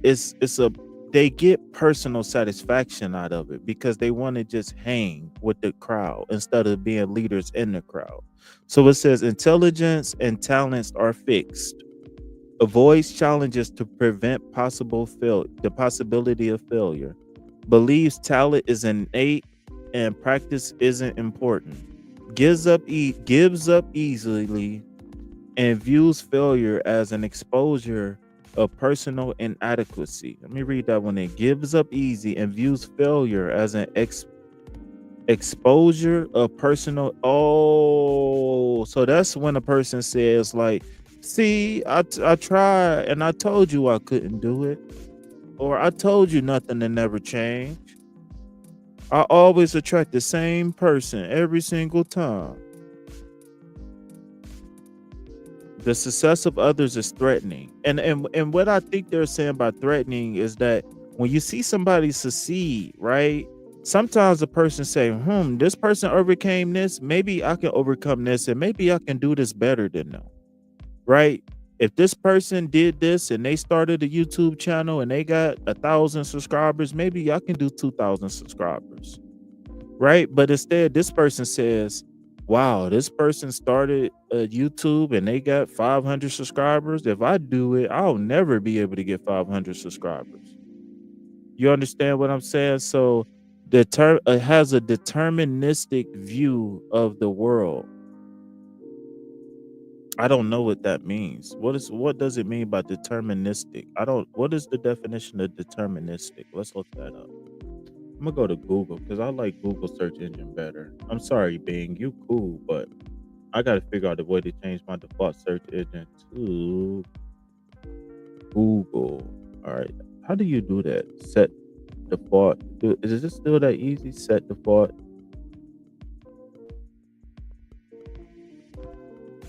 it's a they get personal satisfaction out of it because they want to just hang with the crowd instead of being leaders in the crowd. So it says intelligence and talents are fixed. avoids challenges to prevent the possibility of failure, believes talent is innate and practice isn't important, gives up easily, and views failure as an exposure of personal inadequacy. Let me read that one. It gives up easy and views failure as an exposure of personal. Oh, so that's when a person says like, see, I tried and I told you I couldn't do it, or I told you nothing to never change. I always attract the same person every single time. The success of others is threatening. And what I think they're saying by threatening is that when you see somebody succeed, right? Sometimes a person say, this person overcame this, maybe I can overcome this, and maybe I can do this better than them, right? If this person did this and they started a YouTube channel and they got 1,000 subscribers, maybe I can do 2,000 subscribers, right? But instead, this person says, wow, this person started a YouTube and they got 500 subscribers. If I do it, I'll never be able to get 500 subscribers. You understand what I'm saying? So the term it has a deterministic view of the world. I don't know what that means. What does it mean by deterministic? I don't What is the definition of deterministic? Let's look that up. I'm gonna go to Google because I like Google search engine better. I'm sorry, Bing, you cool, but I gotta figure out a way to change my default search engine to Google. All right, how do you do that? Set default. Is it still that easy? Set default.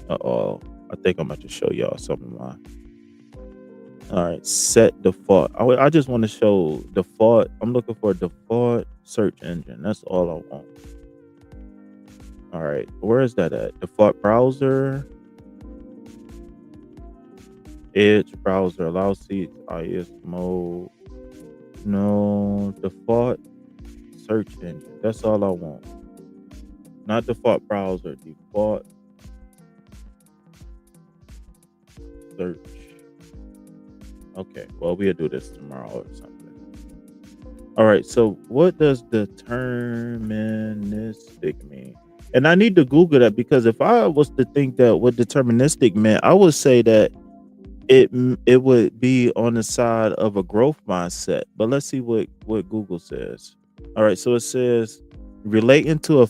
I think I'm about to show y'all something. All right, set default. I just want to show default. I'm looking for default search engine. That's all I want. All right, where is that at? Default browser, Edge browser, allow seats, IS mode. No, default search engine. That's all I want. Not default browser, default search. Okay, well, we'll do this tomorrow or something. All right, so what does deterministic mean? And I need to Google that because if I was to think that what deterministic meant, I would say that it would be on the side of a growth mindset. But let's see what Google says. All right, so it says relating to a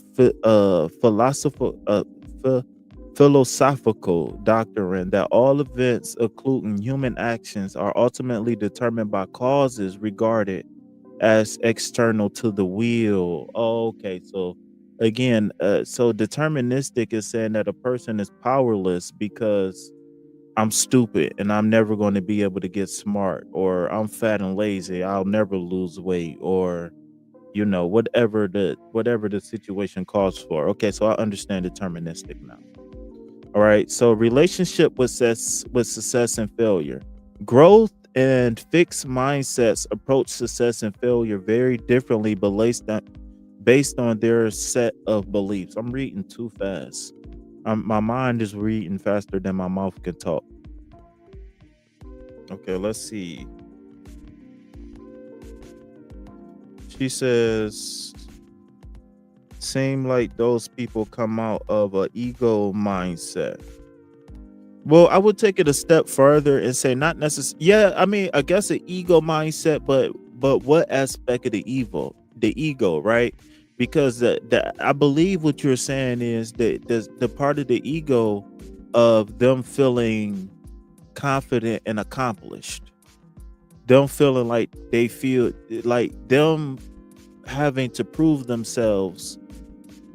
philosophical doctrine that all events, including human actions, are ultimately determined by causes regarded as external to the will. Oh, okay, so again, so deterministic is saying that a person is powerless because I'm stupid and I'm never going to be able to get smart, or I'm fat and lazy, I'll never lose weight, or whatever the situation calls for. Okay, so I understand deterministic now. All right, so relationship with success and failure. Growth and fixed mindsets approach success and failure very differently, but based on their set of beliefs. I'm reading too fast. My mind is reading faster than my mouth can talk. Okay, let's see. She says, seem like those people come out of an ego mindset. Well, I would take it a step further and say not necessarily. Yeah, I mean, I guess an ego mindset, but what aspect of the ego, right? Because I believe what you're saying is that the part of the ego of them feeling confident and accomplished, them feeling like they feel like them having to prove themselves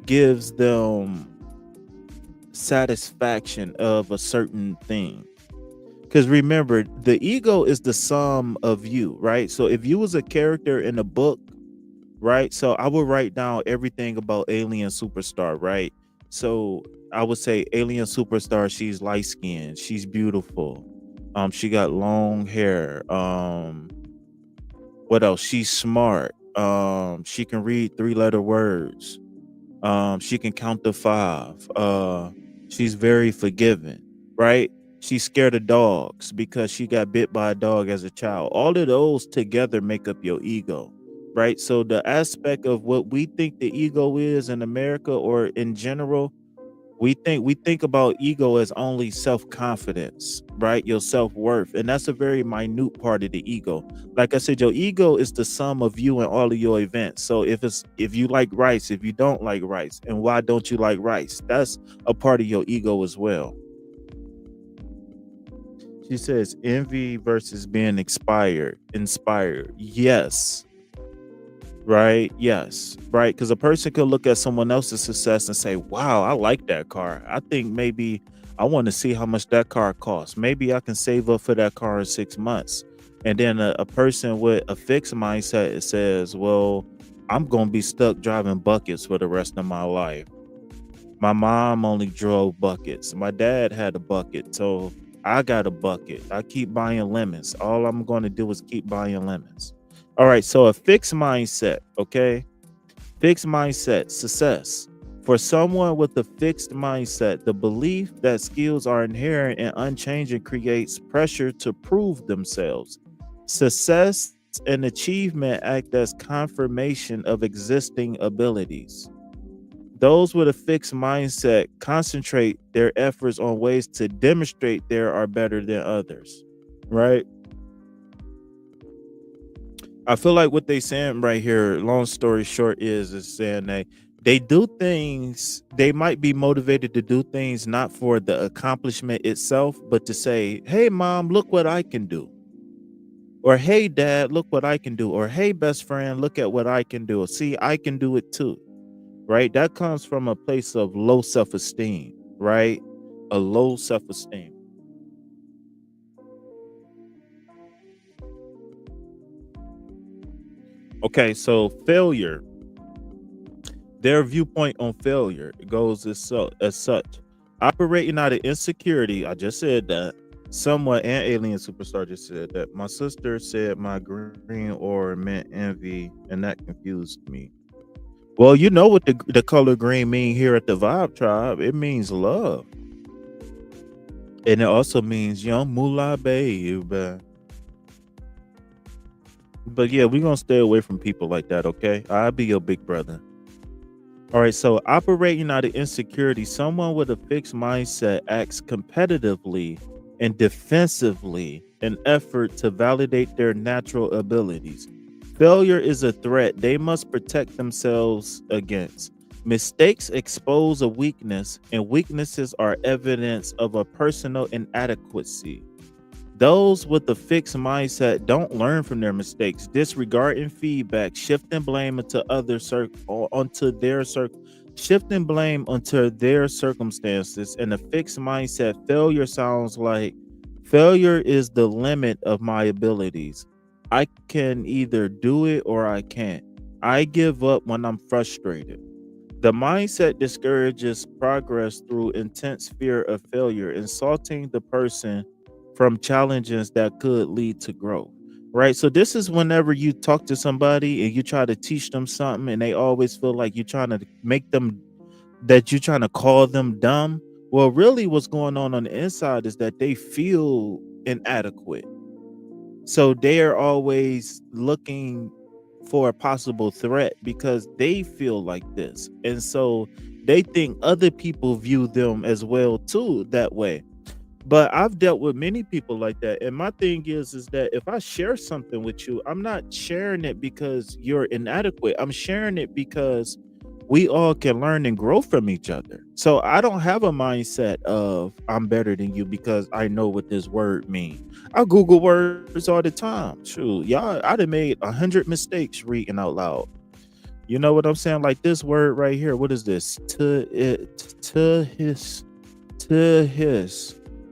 gives them satisfaction of a certain thing. Because remember, the ego is the sum of you, right? So if you was a character in a book, right? So I would write down everything about Alien Superstar, right? So I would say Alien Superstar, she's light skinned, she's beautiful. She got long hair. What else? She's smart. She can read 3-letter words. She can count to 5. She's very forgiving, right? She's scared of dogs because she got bit by a dog as a child. All of those together make up your ego, right? So the aspect of what we think the ego is in America or in general, we think about ego as only self-confidence, right? Your self-worth. And that's a very minute part of the ego. Like I said, your ego is the sum of you and all of your events. So if you like rice, if you don't like rice, and why don't you like rice? That's a part of your ego as well. She says envy versus being inspired. Yes. Right? Yes. Right? Because a person could look at someone else's success and say, wow, I like that car. I think maybe I want to see how much that car costs. Maybe I can save up for that car in 6 months. And then a person with a fixed mindset says, well, I'm going to be stuck driving buckets for the rest of my life. My mom only drove buckets. My dad had a bucket. So I got a bucket. I keep buying lemons. All I'm going to do is keep buying lemons. All right. So a fixed mindset. Okay. Fixed mindset, success. For someone with a fixed mindset, the belief that skills are inherent and unchanging creates pressure to prove themselves. Success and achievement act as confirmation of existing abilities. Those with a fixed mindset concentrate their efforts on ways to demonstrate they are better than others. Right? I feel like what they saying right here, long story short, is saying that they do things, they might be motivated to do things not for the accomplishment itself, but to say, hey mom, look what I can do. Or hey dad, look what I can do. Or hey best friend, look at what I can do. See, I can do it too. Right? That comes from a place of low self-esteem, right? A low self-esteem. Okay, so failure, their viewpoint on failure goes as such. Operating out of insecurity, I just said that. Someone and Alien Superstar just said that. My sister said my green aura meant envy, and that confused me. Well, you know what the color green mean here at the Vibe Tribe. It means love. And it also means young moolah babe. But yeah, we're gonna stay away from people like that, okay? I'll be your big brother. All right, so operating out of insecurity, someone with a fixed mindset acts competitively and defensively in effort to validate their natural abilities. Failure is a threat they must protect themselves against. Mistakes expose a weakness, and weaknesses are evidence of a personal inadequacy. Those with a fixed mindset don't learn from their mistakes, disregarding feedback, shifting blame into shifting blame onto their circumstances. In a fixed mindset, failure sounds like failure is the limit of my abilities. I can either do it or I can't. I give up when I'm frustrated. The mindset discourages progress through intense fear of failure, insulting the person from challenges that could lead to growth. Right. So, this is whenever you talk to somebody and you try to teach them something, and they always feel like you're trying to make them, that you're trying to call them dumb. Well, really, what's going on the inside is that they feel inadequate. So they are always looking for a possible threat because they feel like this. And so they think other people view them as well too that way. But I've dealt with many people like that. And my thing is that if I share something with you, I'm not sharing it because you're inadequate. I'm sharing it because we all can learn and grow from each other. So I don't have a mindset of I'm better than you because I know what this word means. I Google words all the time. Shoot, y'all, I done made 100 mistakes reading out loud. You know what I'm saying? Like this word right here. What is this? To his,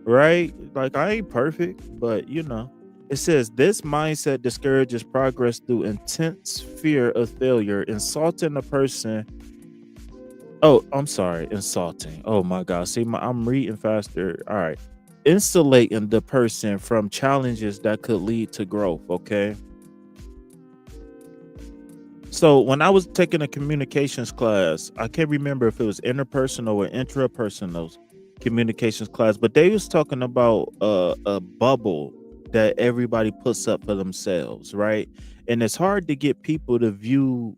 right? Like I ain't perfect, but you know. It says this mindset discourages progress through intense fear of failure, insulting a person. Oh, I'm sorry, insulting. Oh my God. See, I'm reading faster. All right. Insulating the person from challenges that could lead to growth. Okay. So when I was taking a communications class, I can't remember if it was interpersonal or intrapersonal communications class, but they was talking about a bubble that everybody puts up for themselves, right? And it's hard to get people to view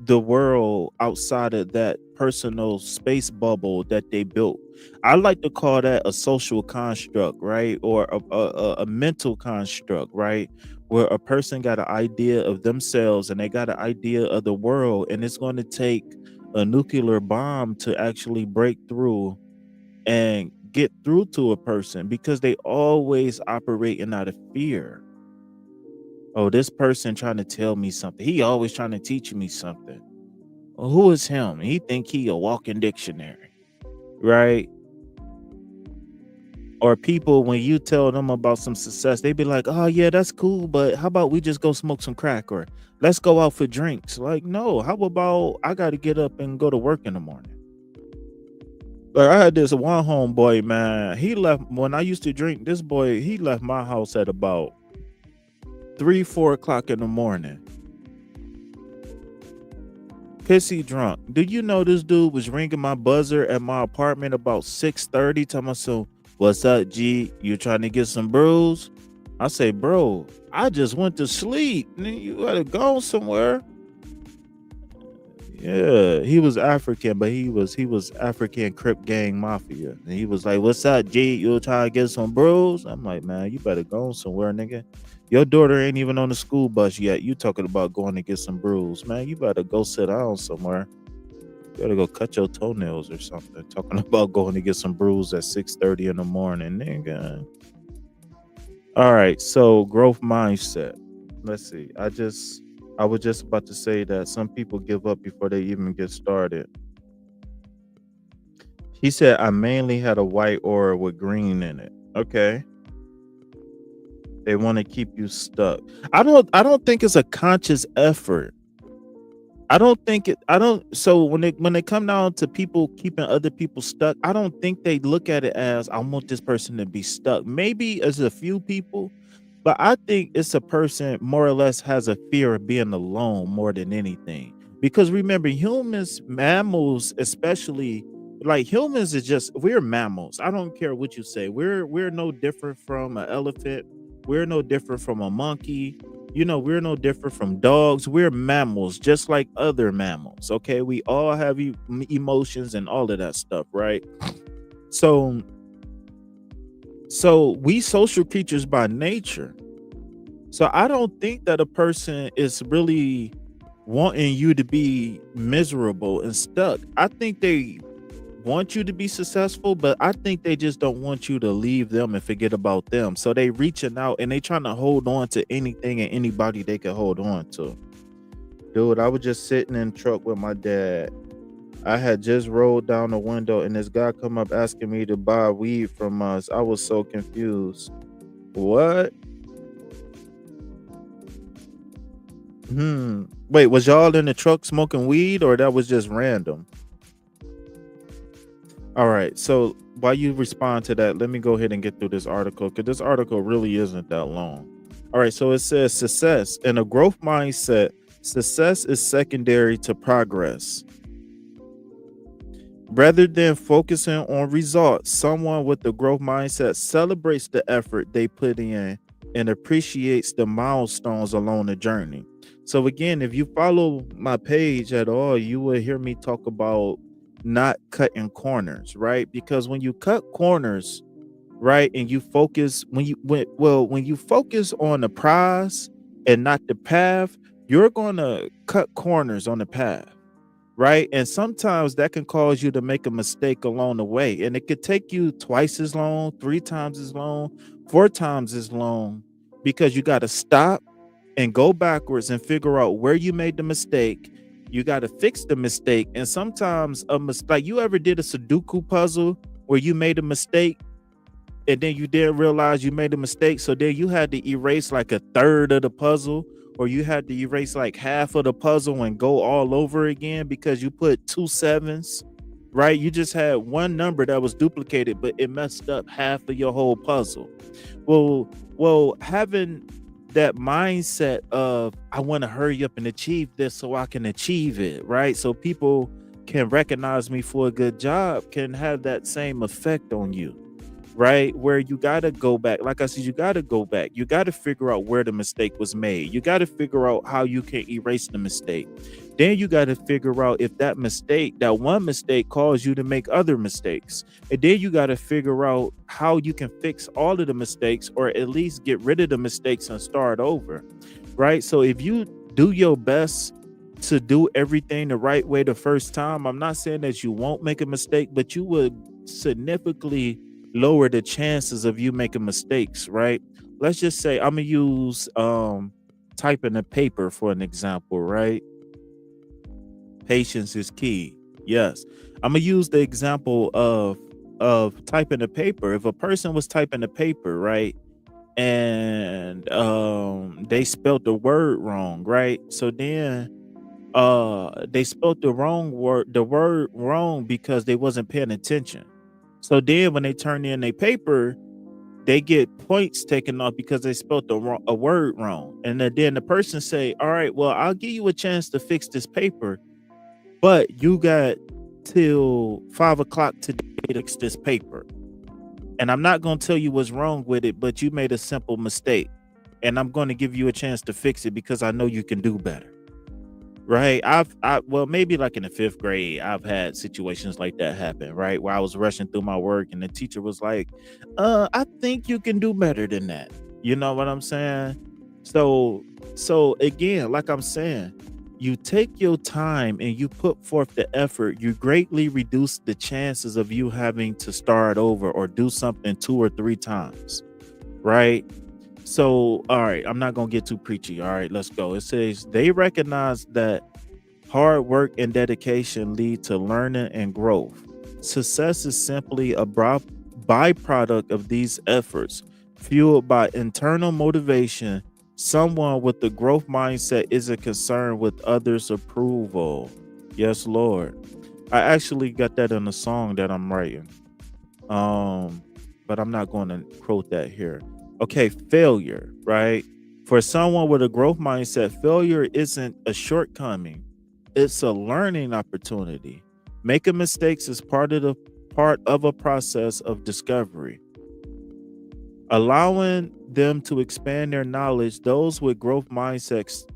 the world outside of that personal space bubble that they built. I like to call that a social construct, right? Or a mental construct, right? Where a person got an idea of themselves and they got an idea of the world, and it's going to take a nuclear bomb to actually break through and get through to a person because they always operating out of fear. Oh, this person trying to tell me something. He always trying to teach me something. Well, who is him? He think he a walking dictionary, right? Or people, when you tell them about some success, they be like, "Oh yeah, that's cool, but how about we just go smoke some crack or let's go out for drinks?" Like, no, how about I got to get up and go to work in the morning? Like I had this one homeboy, man. He left when I used to drink. This boy, he left my house at about 3, 4 o'clock in the morning, pissy drunk. Do you know this dude was ringing my buzzer at my apartment about 6:30? Telling me, so what's up, G? You trying to get some brews? I say, bro, I just went to sleep. You gotta go somewhere. Yeah, he was African, but he was African Crip gang mafia. And he was like, "What's up, G? You trying to get some bros?" I'm like, "Man, you better go somewhere, nigga. Your daughter ain't even on the school bus yet. You talking about going to get some brews, man? You better go sit down somewhere. You gotta go cut your toenails or something. Talking about going to get some brews at 6:30 in the morning, nigga." All right, so growth mindset. Let's see. I was just about to say that some people give up before they even get started. He said I mainly had a white aura with green in it. Okay. They want to keep you stuck. I don't think it's a conscious effort. I don't so when they come down to people keeping other people stuck, I don't think they look at it as I want this person to be stuck. Maybe as a few people, but I think it's a person more or less has a fear of being alone more than anything. Because remember, humans, mammals, especially like humans is just we're mammals. I don't care what you say. We're no different from an elephant. We're no different from a monkey. We're no different from dogs. We're mammals, just like other mammals. Okay, we all have emotions and all of that stuff, right? So, so we social creatures by nature. So I don't think that a person is really wanting you to be miserable and stuck. I think they want you to be successful, but I think they just don't want you to leave them and forget about them. So they reaching out and they trying to hold on to anything and anybody they can hold on to. Dude, I was just sitting in the truck with my dad. I had just rolled down the window and this guy come up asking me to buy weed from us. I was so confused. What? Wait, was y'all in the truck smoking weed or that was just random? All right. So while you respond to that, let me go ahead and get through this article because this article really isn't that long. All right. So it says success in a growth mindset, success is secondary to progress. Rather than focusing on results, someone with the growth mindset celebrates the effort they put in and appreciates the milestones along the journey. So again, if you follow my page at all, you will hear me talk about not cutting corners, right? Because when you cut corners, right, and you focus when you focus on the prize and not the path, you're going to cut corners on the path, right? And sometimes that can cause you to make a mistake along the way. And it could take you twice as long, 3 times as long, 4 times as long, because you got to stop and go backwards and figure out where you made the mistake. You got to fix the mistake. And sometimes a mistake, you ever did a Sudoku puzzle where you made a mistake and then you didn't realize you made a mistake, so then you had to erase like a third of the puzzle, or you had to erase like half of the puzzle and go all over again because you put 2 7s, right? You just had one number that was duplicated, but it messed up half of your whole puzzle. Well, having that mindset of I want to hurry up and achieve this so I can achieve it, right? So people can recognize me for a good job can have that same effect on you, right? Where you got to go back. Like I said, you got to go back. You got to figure out where the mistake was made. You got to figure out how you can erase the mistake. Then you got to figure out if that mistake, that one mistake, caused you to make other mistakes. And then you got to figure out how you can fix all of the mistakes, or at least get rid of the mistakes and start over, right? So if you do your best to do everything the right way the first time, I'm not saying that you won't make a mistake, but you would significantly lower the chances of you making mistakes, right? Let's just say I'm gonna use typing a paper for an example, right? Patience is key. Yes. I'm gonna use the example of typing a paper. If a person was typing a paper, right? And they spelled the word wrong, right? So then they spelled the word wrong because they wasn't paying attention. So then when they turn in a paper, they get points taken off because they spelled a word wrong. And then the person say, all right, well, I'll give you a chance to fix this paper, but you got till 5 o'clock today to fix this paper. And I'm not going to tell you what's wrong with it, but you made a simple mistake. And I'm going to give you a chance to fix it because I know you can do better. Right. Well, maybe like in the 5th grade, I've had situations like that happen, right? Where I was rushing through my work and the teacher was like, I think you can do better than that. You know what I'm saying? So again, like I'm saying, you take your time and you put forth the effort, you greatly reduce the chances of you having to start over or do something 2 or 3 times, right? So, all right, I'm not going to get too preachy. All right, let's go. It says they recognize that hard work and dedication lead to learning and growth. Success is simply a byproduct of these efforts, fueled by internal motivation. Someone with the growth mindset isn't concerned with others' approval. Yes, Lord. I actually got that in a song that I'm writing. But I'm not going to quote that here. Okay, failure, right? For someone with a growth mindset, failure isn't a shortcoming. It's a learning opportunity. Making mistakes is part of a process of discovery. Allowing them to expand their knowledge, those with growth mindsets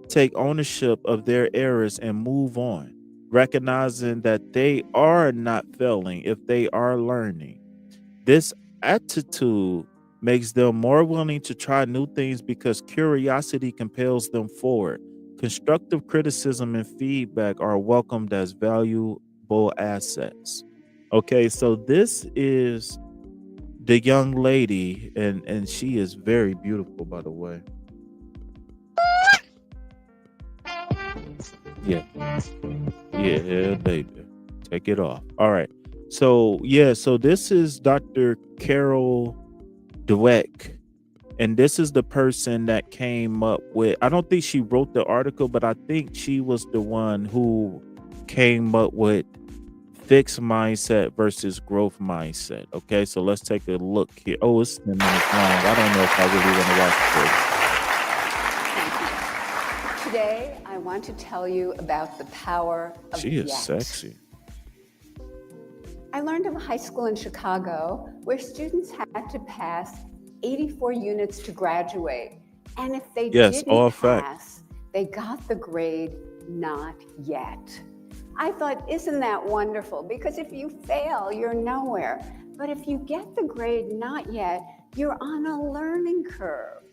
take ownership of their errors and move on, recognizing that they are not failing if they are learning. This attitude makes them more willing to try new things because curiosity compels them forward. Constructive criticism and feedback are welcomed as valuable assets. Okay, so this is the young lady, and she is very beautiful, by the way. Yeah, yeah, baby, take it off. All right. So yeah, so this is Dr. Carol Dweck, and this is the person that came up with, I don't think she wrote the article, but I think she was the one who came up with fixed mindset versus growth mindset. Okay, so let's take a look here. Oh, it's 10 minutes long. I don't know if I really want to watch this. Today, I want to tell you about the power of She is yet. sexy. I learned of a high school in Chicago where students had to pass 84 units to graduate. And if they didn't pass, they got the grade not yet. I thought, isn't that wonderful? Because if you fail, you're nowhere. But if you get the grade not yet, you're on a learning curve.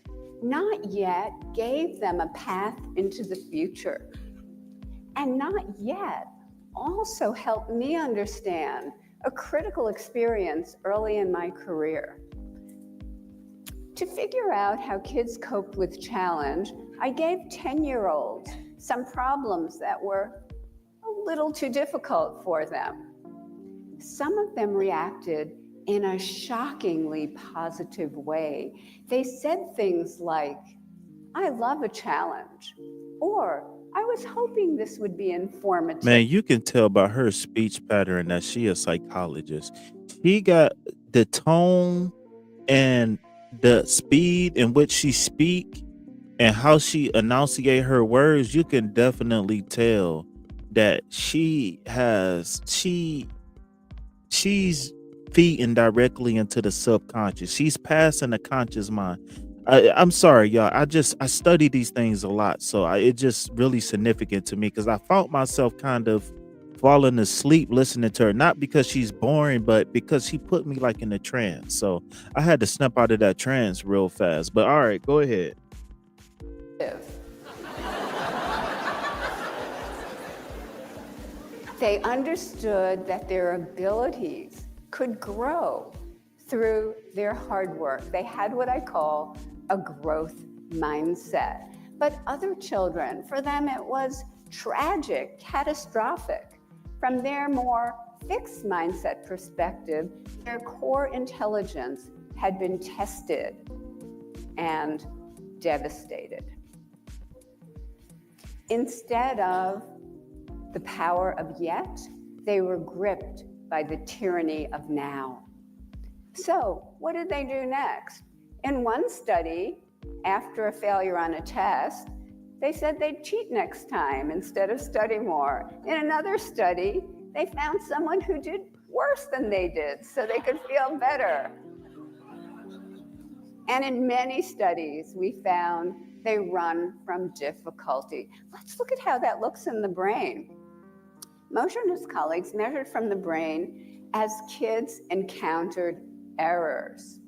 Not yet gave them a path into the future. And not yet also helped me understand a critical experience early in my career. To figure out how kids coped with challenge, I gave 10-year-olds some problems that were a little too difficult for them. Some of them reacted in a shockingly positive way. They said things like, I love a challenge, or I was hoping this would be informative. Man, you can tell by her speech pattern that she a psychologist. She got the tone and the speed in which she speak and how she enunciate her words. You can definitely tell that she's feeding directly into the subconscious. She's passing the conscious mind. I'm sorry, y'all. I study these things a lot, so it's just really significant to me because I found myself kind of falling asleep listening to her, not because she's boring, but because she put me like in a trance. So I had to snap out of that trance real fast. But all right, go ahead. They understood that their abilities could grow through their hard work. They had what I call a growth mindset. But other children, for them, it was tragic, catastrophic. From their more fixed mindset perspective, their core intelligence had been tested and devastated. Instead of the power of yet, they were gripped by the tyranny of now. So, what did they do next? In one study, after a failure on a test, they said they'd cheat next time instead of study more. In another study, they found someone who did worse than they did so they could feel better. And in many studies, we found they run from difficulty. Let's look at how that looks in the brain. Mosher and his colleagues measured from the brain as kids encountered errors.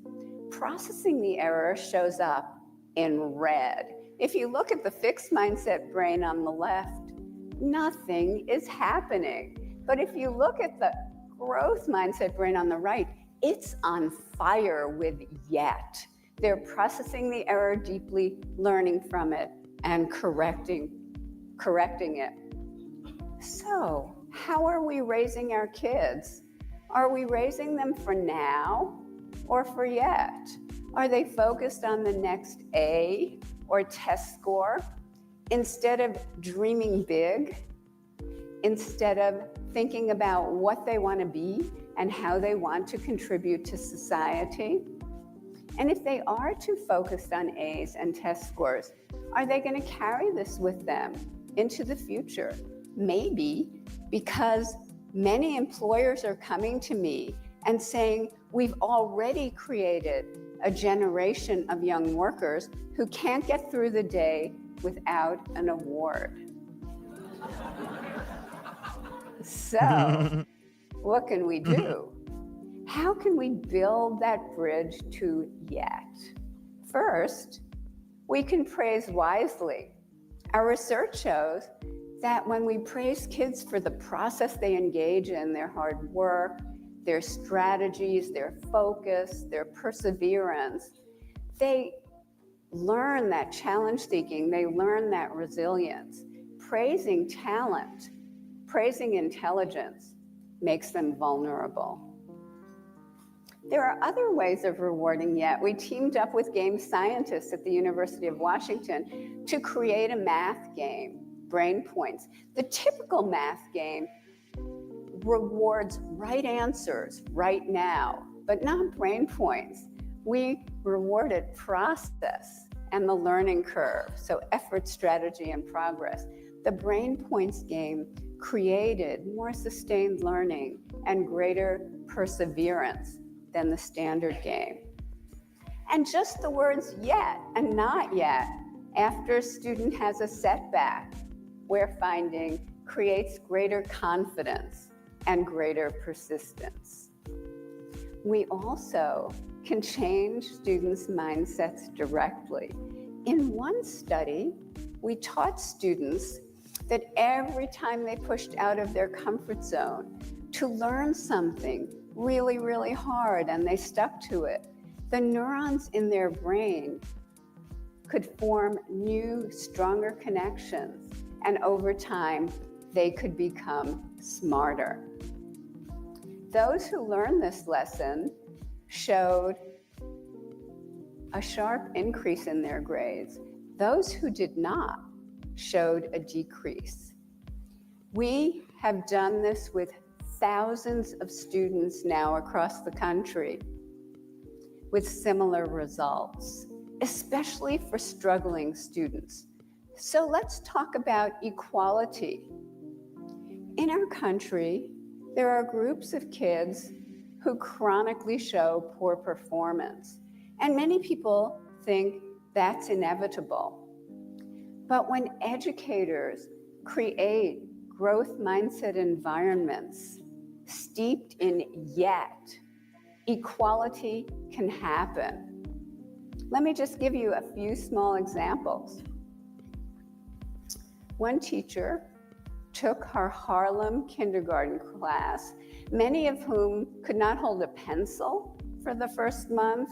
Processing the error shows up in red. If you look at the fixed mindset brain on the left, nothing is happening. But if you look at the growth mindset brain on the right, it's on fire with yet. They're processing the error deeply, learning from it, and correcting it. So, how are we raising our kids? Are we raising them for now or for yet? Are they focused on the next A or test score instead of dreaming big? Instead of thinking about what they want to be and how they want to contribute to society? And if they are too focused on A's and test scores, are they going to carry this with them into the future? Maybe because many employers are coming to me and saying, we've already created a generation of young workers who can't get through the day without an award. So, what can we do? How can we build that bridge to yet? First, we can praise wisely. Our research shows that when we praise kids for the process they engage in, their hard work, their strategies, their focus, their perseverance, they learn that challenge seeking, they learn that resilience. Praising talent, praising intelligence makes them vulnerable. There are other ways of rewarding yet. We teamed up with game scientists at the University of Washington to create a math game, Brain Points. The typical math game rewards right answers right now, but not brain points. We rewarded process and the learning curve, so effort, strategy, and progress. The Brain Points game created more sustained learning and greater perseverance than the standard game. And just the words yet and not yet after a student has a setback, we're finding creates greater confidence and greater persistence. We also can change students' mindsets directly. In one study, we taught students that every time they pushed out of their comfort zone to learn something really, really hard and they stuck to it, the neurons in their brain could form new, stronger connections, and over time, they could become smarter. Those who learned this lesson showed a sharp increase in their grades. Those who did not showed a decrease. We have done this with thousands of students now across the country with similar results, especially for struggling students. So let's talk about equality. In our country, there are groups of kids who chronically show poor performance, and many people think that's inevitable. But when educators create growth mindset environments steeped in yet, equality can happen. Let me just give you a few small examples. One teacher took her Harlem kindergarten class, many of whom could not hold a pencil for the first month,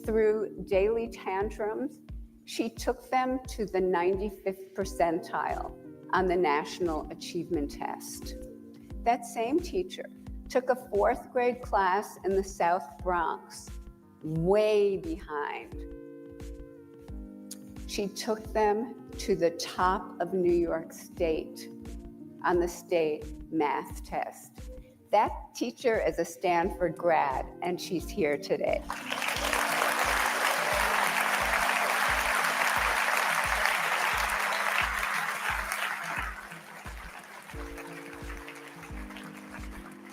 through daily tantrums. She took them to the 95th percentile on the National Achievement Test. That same teacher took a 4th grade class in the South Bronx, way behind. She took them to the top of New York State on the state math test. That teacher is a Stanford grad, and she's here today.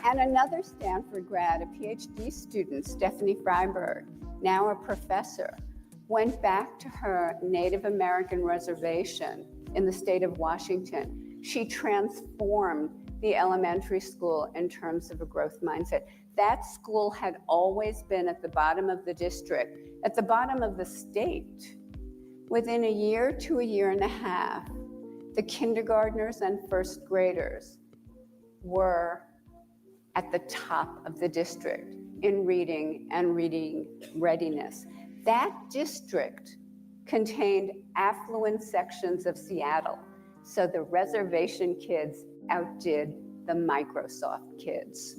And another Stanford grad, a PhD student, Stephanie Freiberg, now a professor, went back to her Native American reservation in the state of Washington. She transformed the elementary school in terms of a growth mindset. That school had always been at the bottom of the district, at the bottom of the state. Within a year to a year and a half, the kindergartners and first graders were at the top of the district in reading and reading readiness. That district contained affluent sections of Seattle, so the reservation kids outdid the Microsoft kids.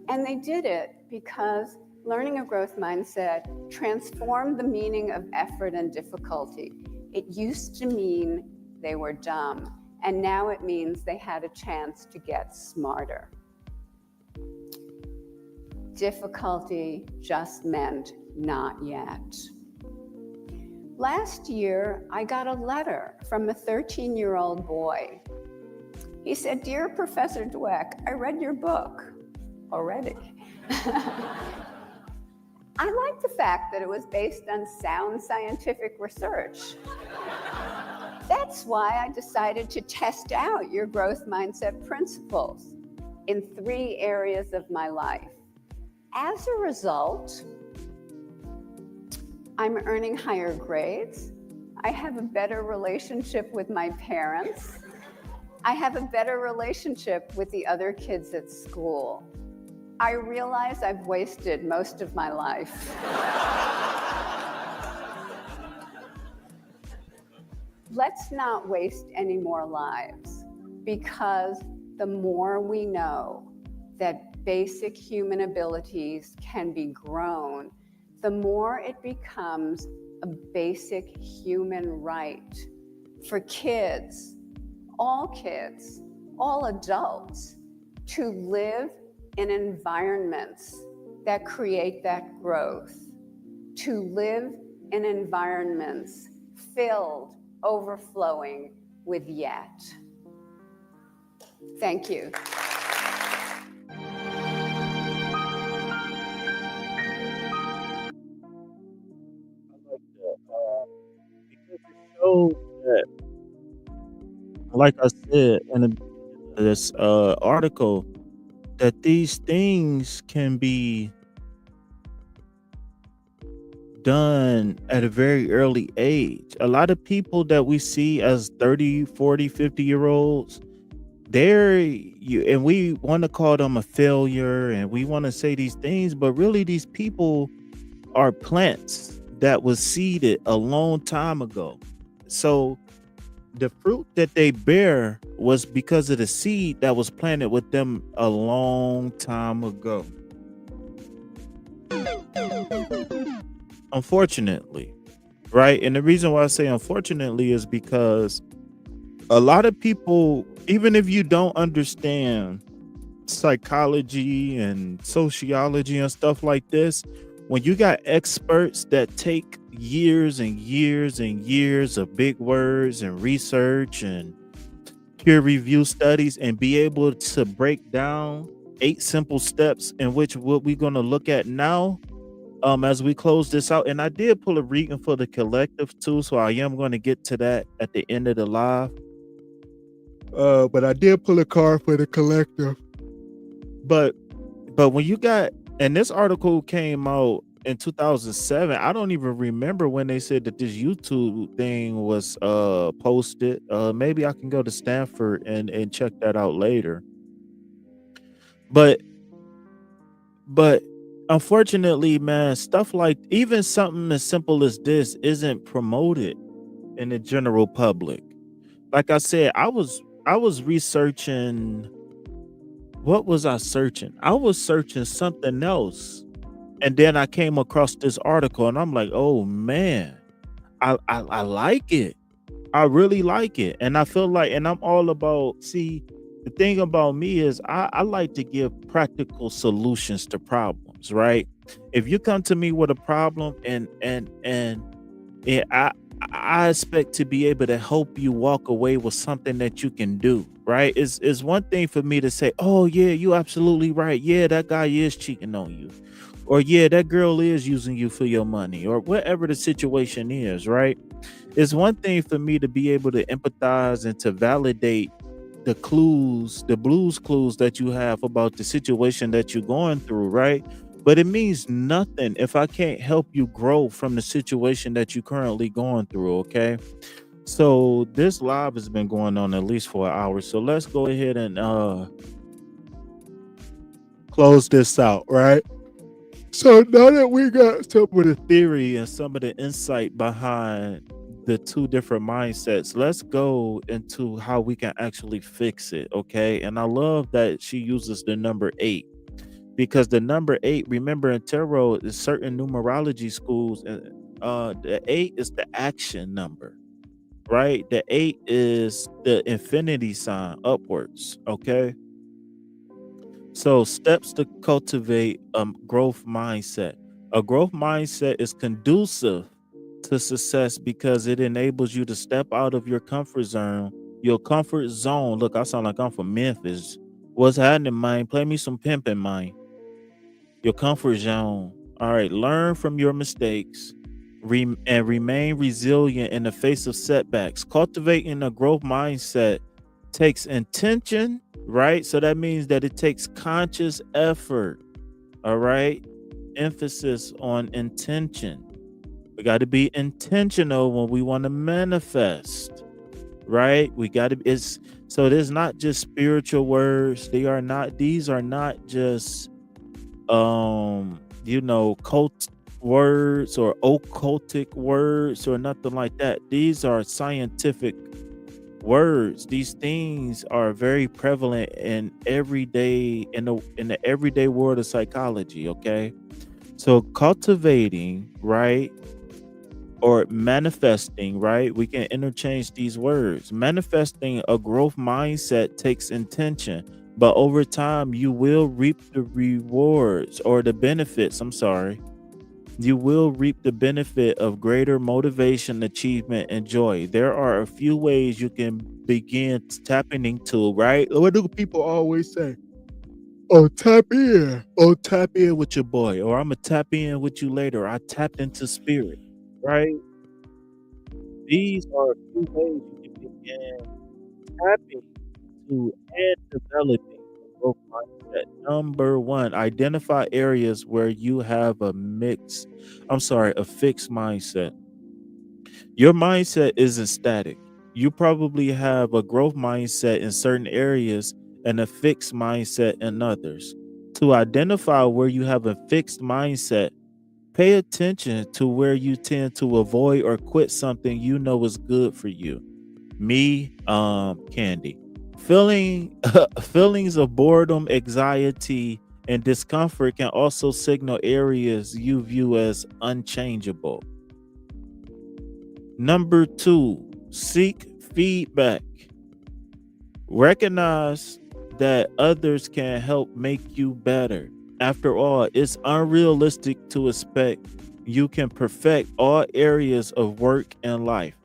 And they did it because learning a growth mindset transformed the meaning of effort and difficulty. It used to mean they were dumb, and now it means they had a chance to get smarter. Difficulty just meant not yet. Last year, I got a letter from a 13-year-old boy. He said, "Dear Professor Dweck, I read your book already." I like the fact that it was based on sound scientific research. That's why I decided to test out your growth mindset principles in 3 areas of my life. As a result, I'm earning higher grades. I have a better relationship with my parents. I have a better relationship with the other kids at school. I realize I've wasted most of my life. Let's not waste any more lives, because the more we know that basic human abilities can be grown, the more it becomes a basic human right for kids, all adults, to live in environments that create that growth, to live in environments filled, overflowing with yet. Thank you. Because it shows that, like I said in this article, that these things can be done at a very early age. A lot of people that we see as 30, 40, 50-year-olds, and we want to call them a failure and we want to say these things, but really these people are plants that was seeded a long time ago. So the fruit that they bear was because of the seed that was planted with them a long time ago. Unfortunately, right? And the reason why I say unfortunately is because a lot of people, even if you don't understand psychology and sociology and stuff like this, when you got experts that take years and years and years of big words and research and peer review studies and be able to break down 8 simple steps in which what we're going to look at now as we close this out. And I did pull a reading for the collective too, so I am going to get to that at the end of the live. But I did pull a card for the collective. But when you got, and this article came out in 2007, I don't even remember when they said that this YouTube thing was posted. Maybe I can go to Stanford and check that out later. But unfortunately, man, stuff like even something as simple as this isn't promoted in the general public. Like I said, I was researching. What was I searching? I was searching something else, and then I came across this article, and I'm like, oh man, I like it. I really like it. And I feel like, and I'm all about, see, the thing about me is I like to give practical solutions to problems, right? If you come to me with a problem and I expect to be able to help you walk away with something that you can do, right? It's one thing for me to say, oh yeah, you absolutely right. Yeah, that guy is cheating on you. Or yeah, that girl is using you for your money, or whatever the situation is, right? It's one thing for me to be able to empathize and to validate the clues, the blues clues that you have about the situation that you're going through, right? But it means nothing if I can't help you grow from the situation that you're currently going through, okay? So this live has been going on at least for an hour. So let's go ahead and close this out, right? So now that we got some of the theory and some of the insight behind the two different mindsets, let's go into how we can actually fix it, okay? And I love that she uses the number 8, because the number 8, remember in tarot, is certain numerology schools, and the 8 is the action number, right? The 8 is the infinity sign upwards, okay? So steps to cultivate a growth mindset. A growth mindset is conducive to success because it enables you to step out of your comfort zone. Your comfort zone. Look, I sound like I'm from Memphis. What's happening, man? Play me some pimping, man. Your comfort zone. All right. Learn from your mistakes and remain resilient in the face of setbacks. Cultivating a growth mindset takes intention, right? So that means that it takes conscious effort. All right. Emphasis on intention. We got to be intentional when we want to manifest, right? We got to, it's so there's not just spiritual words. These are not just cult words or occultic words or nothing like that. These are scientific words. These things are very prevalent in the everyday world of psychology, okay? So cultivating, right? Or manifesting, right? We can interchange these words. Manifesting a growth mindset takes intention, but over time you will reap the rewards or the benefits. I'm sorry. You will reap the benefit of greater motivation, achievement, and joy. There are a few ways you can begin tapping into, right? What do people always say? Oh, tap in. Oh, tap in with your boy. Or I'm going to tap in with you later. I tapped into spirit, right? These are a few ways you can begin tapping into and developing a growth mindset. Number 1, identify areas where you have a fixed mindset. Your mindset isn't static. You probably have a growth mindset in certain areas and a fixed mindset in others. To identify where you have a fixed mindset, pay attention to where you tend to avoid or quit something you know is good for you. Me, Candy. Feelings of boredom, anxiety, and discomfort can also signal areas you view as unchangeable. Number 2, seek feedback. Recognize that others can help make you better. After all, it's unrealistic to expect you can perfect all areas of work and life.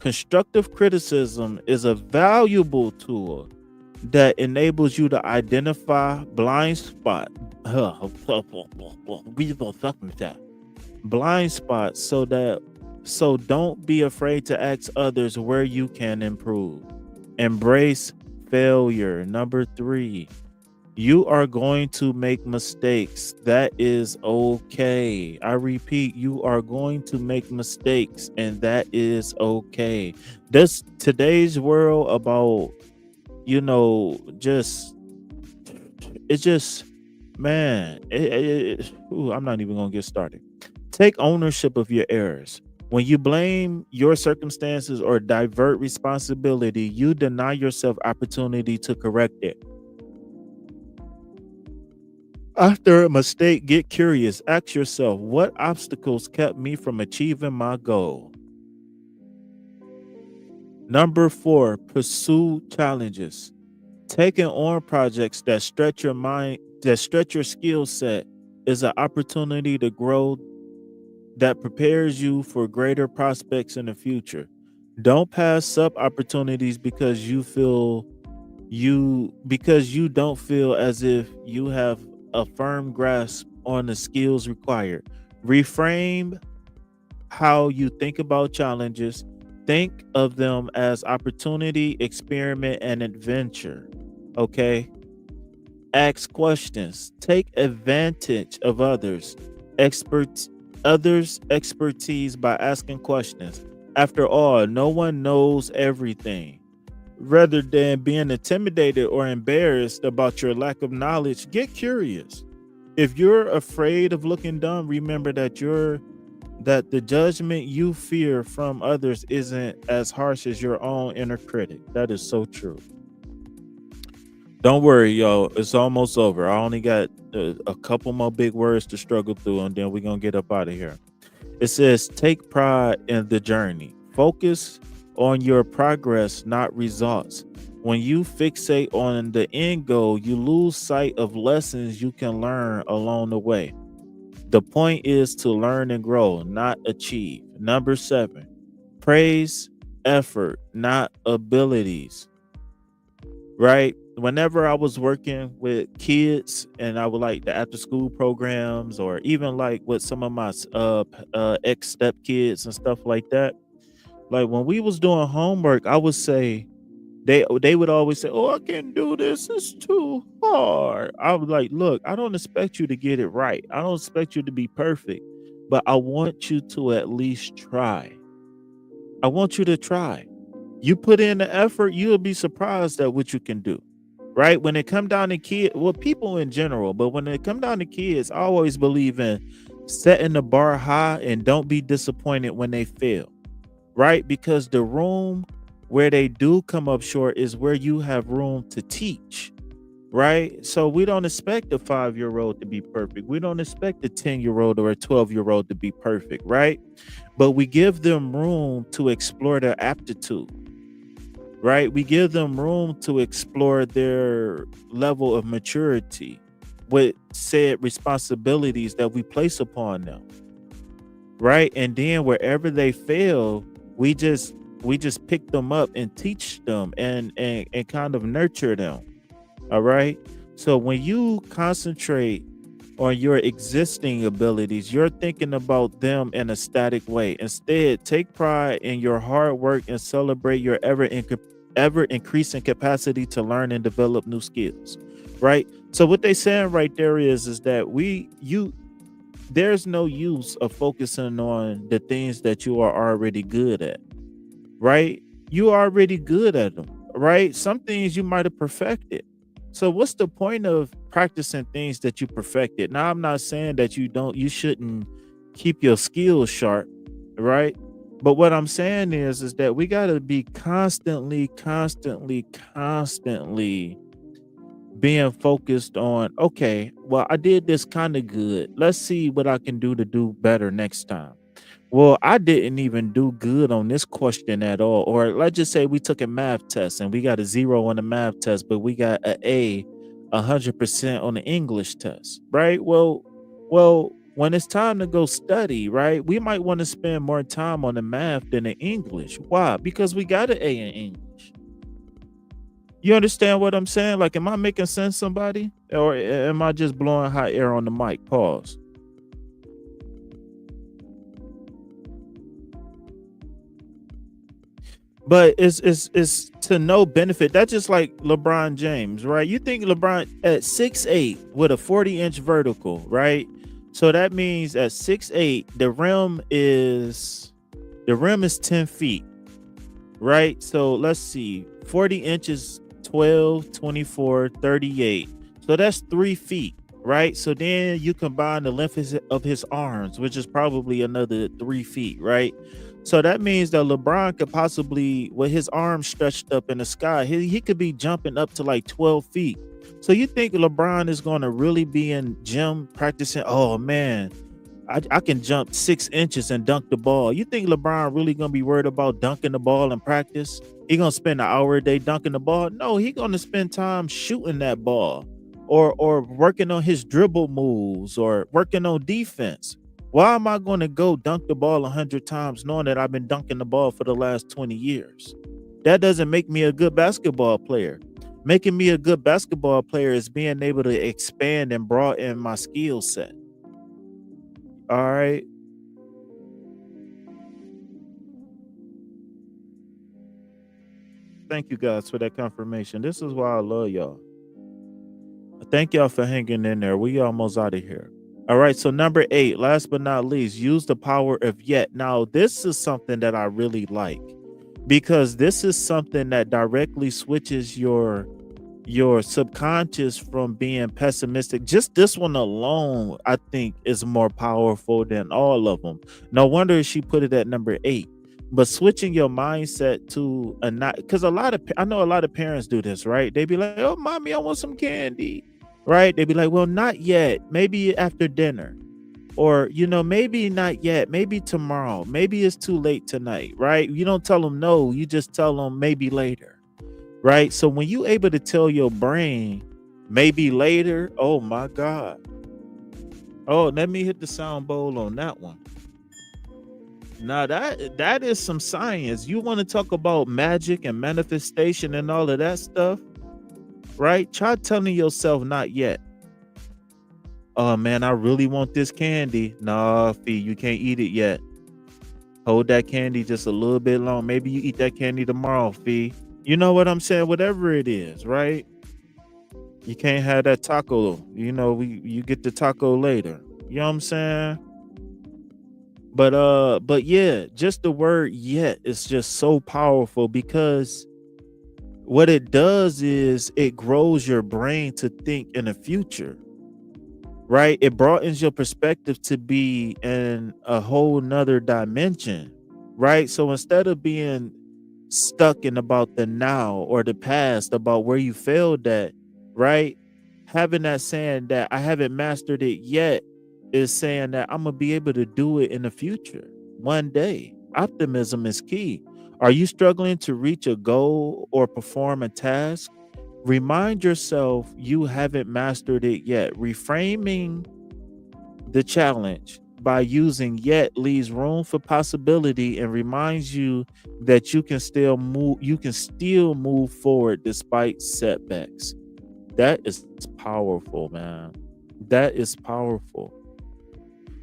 constructive criticism is a valuable tool that enables you to identify blind spot blind spots so don't be afraid to ask others where you can improve. Embrace failure. Number 3, you are going to make mistakes. That is okay. I repeat, you are going to make mistakes, and that is okay. This today's world about, just it's just, man, I'm not even gonna get started. Take ownership of your errors. When you blame your circumstances or divert responsibility, you deny yourself opportunity to correct it. After a mistake, get curious. Ask yourself, what obstacles kept me from achieving my goal? Number 4, pursue challenges. Taking on projects that stretch your mind, that stretch your skill set, is an opportunity to grow that prepares you for greater prospects in the future. Don't pass up opportunities because you don't feel as if you have a firm grasp on the skills required. Reframe how you think about challenges. Think of them as opportunity, experiment, and adventure. Okay? Ask questions. Take advantage of others' expertise by asking questions. After all, no one knows everything. Rather than being intimidated or embarrassed about your lack of knowledge, get curious. If you're afraid of looking dumb, remember that the judgment you fear from others isn't as harsh as your own inner critic. That is so true. Don't worry, y'all. It's almost over. I only got a couple more big words to struggle through, and then we're going to get up out of here. It says, take pride in the journey. Focus on your progress, not results. When you fixate on the end goal, you lose sight of lessons you can learn along the way. The point is to learn and grow, not achieve. Number 7, praise effort, not abilities. Right? Whenever I was working with kids and I would like the after school programs, or even like with some of my ex step kids and stuff like that, like when we was doing homework, I would say they would always say, "Oh, I can't do this. It's too hard." I was like, "Look, I don't expect you to get it right. I don't expect you to be perfect, but I want you to at least try. I want you to try. You put in the effort, you'll be surprised at what you can do." Right? When it come down to kids, well, people in general, but when it come down to kids, I always believe in setting the bar high and don't be disappointed when they fail. Right? Because the room where they do come up short is where you have room to teach. Right? So we don't expect a 5-year-old to be perfect. We don't expect a 10-year-old or a 12-year-old to be perfect. Right? But we give them room to explore their aptitude. Right? We give them room to explore their level of maturity with said responsibilities that we place upon them. Right? And then wherever they fail, we just pick them up and teach them and kind of nurture them. All right? So when you concentrate on your existing abilities, you're thinking about them in a static way. Instead, take pride in your hard work and celebrate your ever increasing capacity to learn and develop new skills. Right? So what they saying right there is that there's no use of focusing on the things that you are already good at. Right? You are already good at them. Right? Some things you might have perfected. So what's the point of practicing things that you perfected? Now, I'm not saying that you shouldn't keep your skills sharp, right? But what I'm saying is that we got to be constantly being focused on, okay, well, I did this kind of good. Let's see what I can do to do better next time. Well, I didn't even do good on this question at all. Or let's just say we took a math test and we got a 0 on the math test, but we got an A 100% on the English test, right? Well, when it's time to go study, right? We might want to spend more time on the math than the English. Why? Because we got an A in English. You understand what I'm saying? Like, am I making sense, somebody? Or am I just blowing hot air on the mic? Pause. But it's to no benefit. That's just like LeBron James, right? You think LeBron at 6'8" with a 40-inch vertical, right? So that means at 6'8", the rim is 10 feet, right? So let's see, 40 inches, 12, 24, 38. So that's 3 feet, right? So then you combine the length of his arms, which is probably another 3 feet, right? So that means that LeBron could possibly, with his arms stretched up in the sky, he could be jumping up to like 12 feet. So you think LeBron is going to really be in gym practicing? Oh man, I can jump 6 inches and dunk the ball. You think LeBron really gonna be worried about dunking the ball in practice? He gonna spend an hour a day dunking the ball? No, he gonna spend time shooting that ball, or working on his dribble moves, or working on defense. Why am I gonna go dunk the ball 100 times knowing that I've been dunking the ball for the last 20 years? That doesn't make me a good basketball player. Making me a good basketball player is being able to expand and broaden my skill set. All right. Thank you guys for that confirmation. This is why I love y'all. Thank y'all for hanging in there. We almost out of here. All right. So number 8, last but not least, use the power of yet. Now, this is something that I really like, because this is something that directly switches your subconscious from being pessimistic. Just this one alone, I think, is more powerful than all of them. No wonder she put it at number 8. But switching your mindset to a not, because I know a lot of parents do this, right? They be like, "Oh, mommy, I want some candy," right? They be like, "Well, not yet. Maybe after dinner." Or, maybe not yet, maybe tomorrow, maybe it's too late tonight, right? You don't tell them no, you just tell them maybe later, right? So when you able to tell your brain maybe later, oh my God. Oh, let me hit the sound bowl on that one. Now that is some science. You want to talk about magic and manifestation and all of that stuff, right? Try telling yourself not yet. Oh man, I really want this candy. Nah, Fee, you can't eat it yet. Hold that candy just a little bit long. Maybe you eat that candy tomorrow, Fee. You know what I'm saying? Whatever it is, right? You can't have that taco. You get the taco later. You know what I'm saying? But yeah, just the word yet is just so powerful, because what it does is it grows your brain to think in the future, right? It broadens your perspective to be in a whole nother dimension, right? So instead of being stuck in about the now or the past, about where you failed at, right? Having that saying that I haven't mastered it yet is saying that I'm gonna be able to do it in the future one day. Optimism is key. Are you struggling to reach a goal or perform a task? Remind yourself you haven't mastered it yet. Reframing the challenge by using yet leaves room for possibility and reminds you that you can still move forward despite setbacks. That is powerful, man. That is powerful.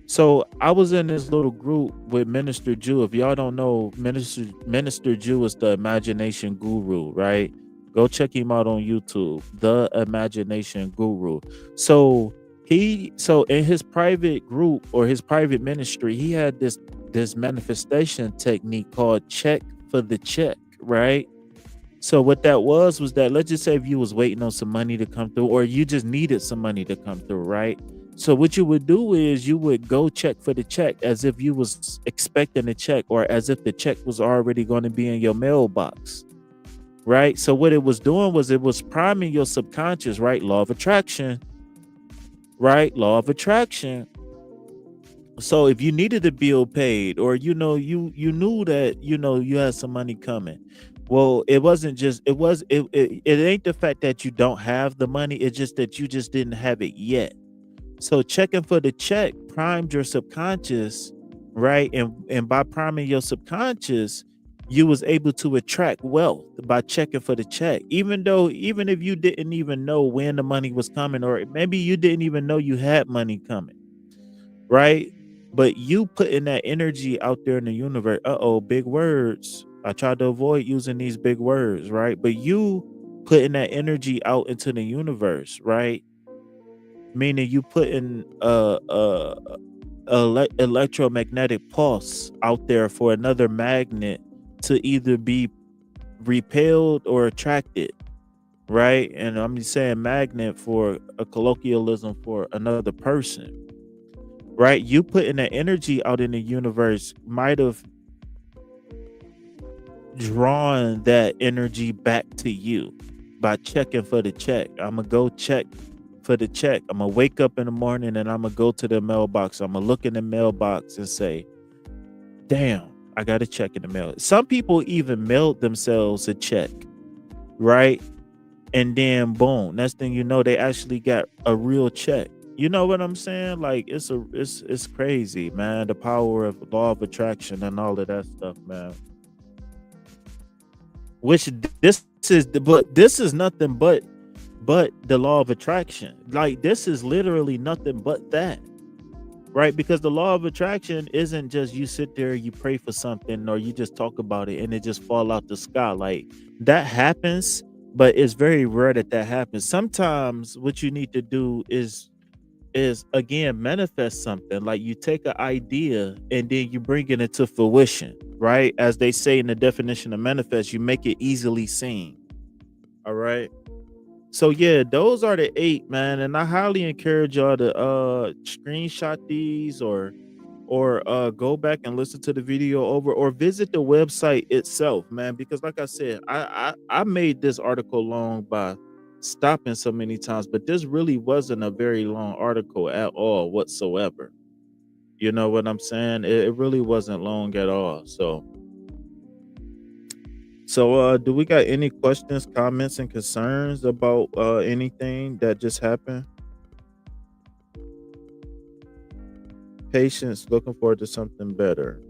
So I was in this little group with Minister Jew. If y'all don't know, Minister Jew is the imagination guru, right? Go check him out on YouTube, the imagination guru. So in his private group or his private ministry, he had this manifestation technique called check for the check, right? So what that was that, let's just say if you was waiting on some money to come through, or you just needed some money to come through, right? So what you would do is you would go check for the check as if you was expecting a check, or as if the check was already going to be in your mailbox, right? So what it was doing was it was priming your subconscious, right? Law of attraction, right? Law of attraction. So if you needed a bill paid, or you knew that you had some money coming, well, it wasn't just it ain't the fact that you don't have the money, it's just that you just didn't have it yet. So checking for the check primed your subconscious, right? And by priming your subconscious, you was able to attract wealth by checking for the check. Even if you didn't even know when the money was coming, or maybe you didn't even know you had money coming, right? But you putting that energy out there in the universe. Big words. I tried to avoid using these big words, right? But you putting that energy out into the universe, right? Meaning you putting electromagnetic pulse out there for another magnet to either be repelled or attracted, right? And I'm just saying magnet for a colloquialism for another person, right? You putting that energy out in the universe might have drawn that energy back to you by checking for the check. I'm gonna go check for the check. I'm gonna wake up in the morning and I'm gonna go to the mailbox. I'm gonna look in the mailbox and say, damn, I got a check in the mail. Some people even mailed themselves a check, right? And then boom, next thing you know, they actually got a real check. You know what I'm saying? Like it's crazy, man. The power of law of attraction and all of that stuff, man. Which this is nothing but the law of attraction. Like this is literally nothing but that. Right? Because the law of attraction isn't just you sit there, you pray for something, or you just talk about it and it just fall out the sky. Like that happens, but it's very rare that that happens. Sometimes what you need to do is again manifest something. Like you take an idea and then you bring it into fruition, right? As they say in the definition of manifest, you make it easily seen. All right. So yeah, those are the 8, man, and I highly encourage y'all to screenshot these or go back and listen to the video over or visit the website itself, man, because like I said, I made this article long by stopping so many times, but this really wasn't a very long article at all whatsoever. You know what I'm saying? It really wasn't long at all. So do we got any questions, comments, and concerns about anything that just happened? Patience, looking forward to something better.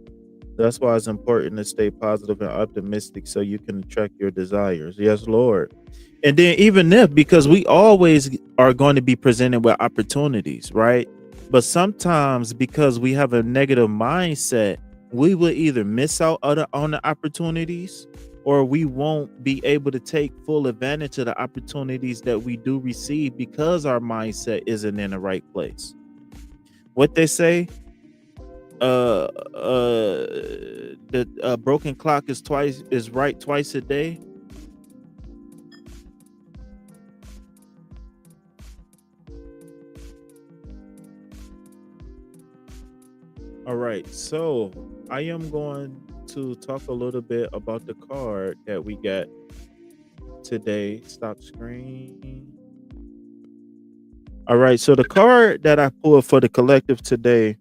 That's why it's important to stay positive and optimistic so you can attract your desires. Yes, Lord. And then even if, because we always are going to be presented with opportunities, right? But sometimes because we have a negative mindset, we will either miss out on the opportunities or we won't be able to take full advantage of the opportunities that we do receive because our mindset isn't in the right place. What they say, the broken clock is right twice a day. All right, so I am going to talk a little bit about the card that we got today. Stop screen. All right, so the card that I pulled for the collective today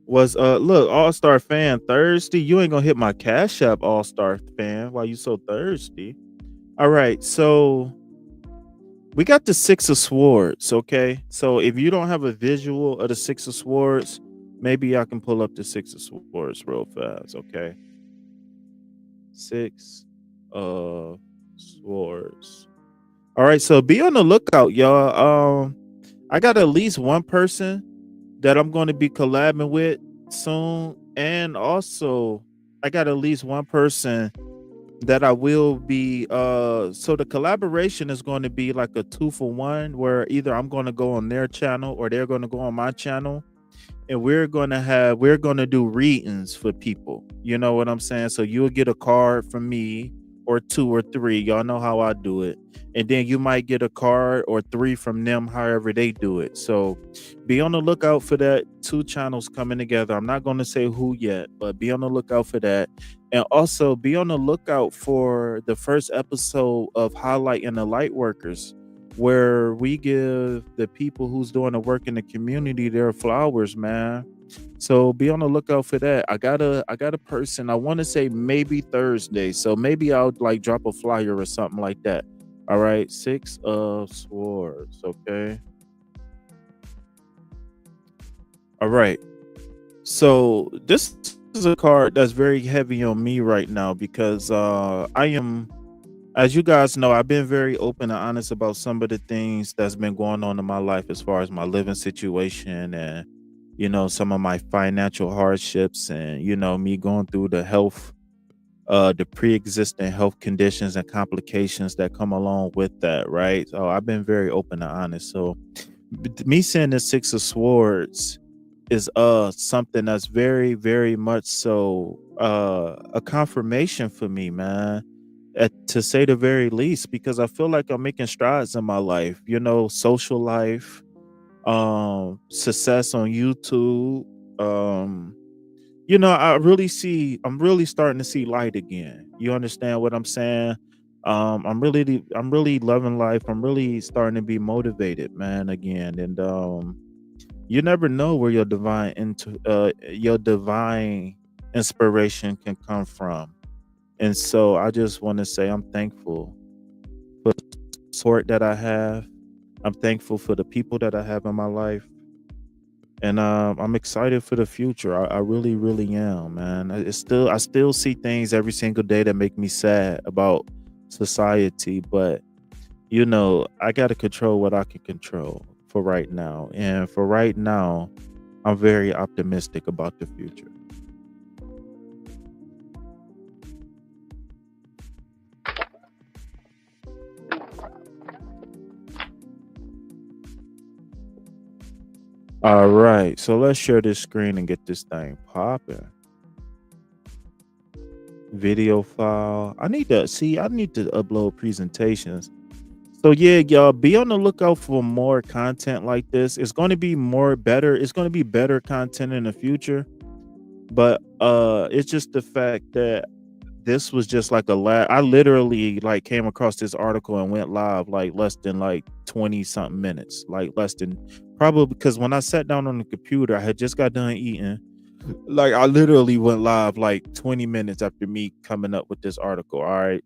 was look, All-Star fan thirsty. You ain't gonna hit my Cash App, All-Star fan. Why you so thirsty? All right, so we got the 6 of Swords, okay? So if you don't have a visual of the 6 of Swords, maybe I can pull up the 6 of Swords real fast, okay? 6 of Swords. All right, so be on the lookout, y'all. I got at least one person that I'm going to be collabing with soon, and also I got at least one person that I will be so the collaboration is going to be like a 2-for-1 where either I'm going to go on their channel or they're going to go on my channel, and we're going to do readings for people. You know what I'm saying? So you'll get a card from me or 2 or 3. Y'all know how I do it. And then you might get a card or 3 from them, however they do it. So be on the lookout for that. 2 channels coming together. I'm not going to say who yet, but be on the lookout for that. And also be on the lookout for the first episode of Highlighting the Light Workers, where we give the people who's doing the work in the community their flowers, man. So be on the lookout for that. I got a person. I want to say maybe Thursday. So maybe I'll like drop a flyer or something like that. All right, 6 of Swords. Okay. All right. So this is a card that's very heavy on me right now because I am, as you guys know, I've been very open and honest about some of the things that's been going on in my life as far as my living situation and some of my financial hardships and me going through the pre-existing health conditions and complications that come along with that, right? So I've been very open and honest. So me saying the Six of Swords is something that's very very much so a confirmation for me, man, to say the very least, because I feel like I'm making strides in my life, social life, success on YouTube. um I'm really starting to see light again. You understand what I'm saying? I'm really loving life. I'm really starting to be motivated, man, again. And you never know where your divine inspiration can come from. And so I just want to say I'm thankful for the support that I have. I'm thankful for the people that I have in my life. And I'm excited for the future. I really, really am, man. I still see things every single day that make me sad about society, but I got to control what I can control for right now. And for right now, I'm very optimistic about the future. All right, so let's share this screen and get this thing popping. Video file. I need to upload presentations. So yeah, y'all be on the lookout for more content like this. It's going to be it's going to be better content in the future. But it's just the fact that this was just like I literally like came across this article and went live like less than like 20 something minutes, like less than, probably because when I sat down on the computer, I had just got done eating. Like I literally went live like 20 minutes after me coming up with this article. All right.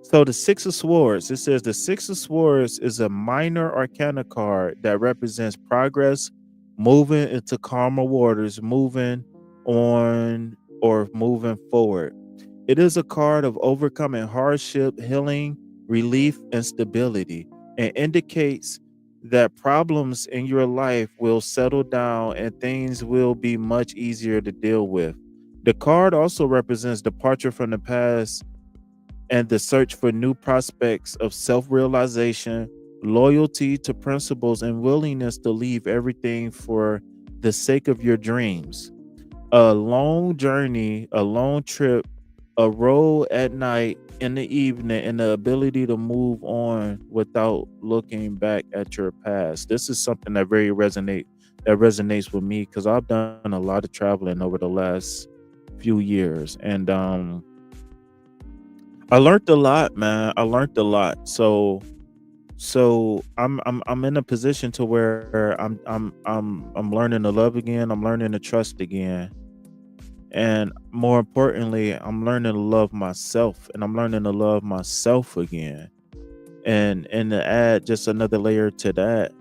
So the Six of Swords, it says the Six of Swords is a minor arcana card that represents progress, moving into calmer waters, moving on or moving forward. It is a card of overcoming hardship, healing, relief, and stability, and indicates that problems in your life will settle down and things will be much easier to deal with. The card also represents departure from the past and the search for new prospects of self realization, loyalty to principles, and willingness to leave everything for the sake of your dreams. A long journey, a long trip, a road at night, in the evening, and the ability to move on without looking back at your past. This is something that resonates with me because I've done a lot of traveling over the last few years, and I learned a lot, man. I learned a lot. So I'm in a position to where I'm learning to love again. I'm learning to trust again. And more importantly, I'm learning to love myself, and I'm learning to love myself again. And to add just another layer to that,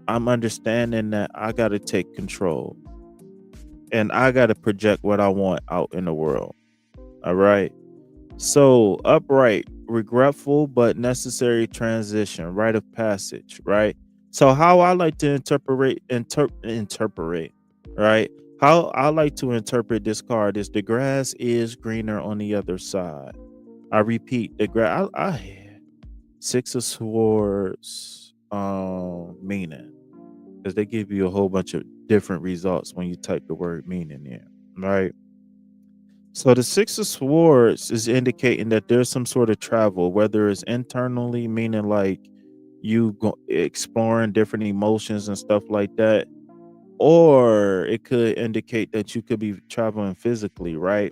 I'm understanding that I got to take control and I got to project what I want out in the world. All right. So, upright, regretful but necessary transition, rite of passage, right? So, how I like to interpret, right? How I like to interpret this card is the grass is greener on the other side. I repeat, the grass. Six of Swords, meaning, because they give you a whole bunch of different results when you type the word meaning in, right? So the Six of Swords is indicating that there's some sort of travel, whether it's internally, meaning like you go exploring different emotions and stuff like that, or it could indicate that you could be traveling physically, right?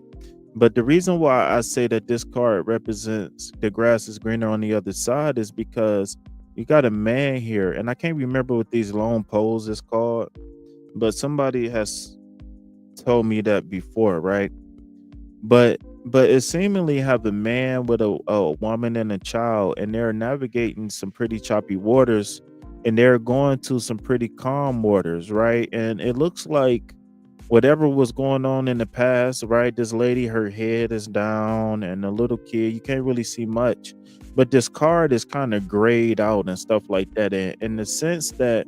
But the reason why I say that this card represents the grass is greener on the other side is because you got a man here, and I can't remember what these long poles is called, but somebody has told me that before, right? But it seemingly have a man with a woman and a child, and they're navigating some pretty choppy waters, and they're going to some pretty calm waters, right? And it looks like whatever was going on in the past, right? This lady, her head is down, and the little kid, you can't really see much. But this card is kind of grayed out and stuff like that. And in the sense that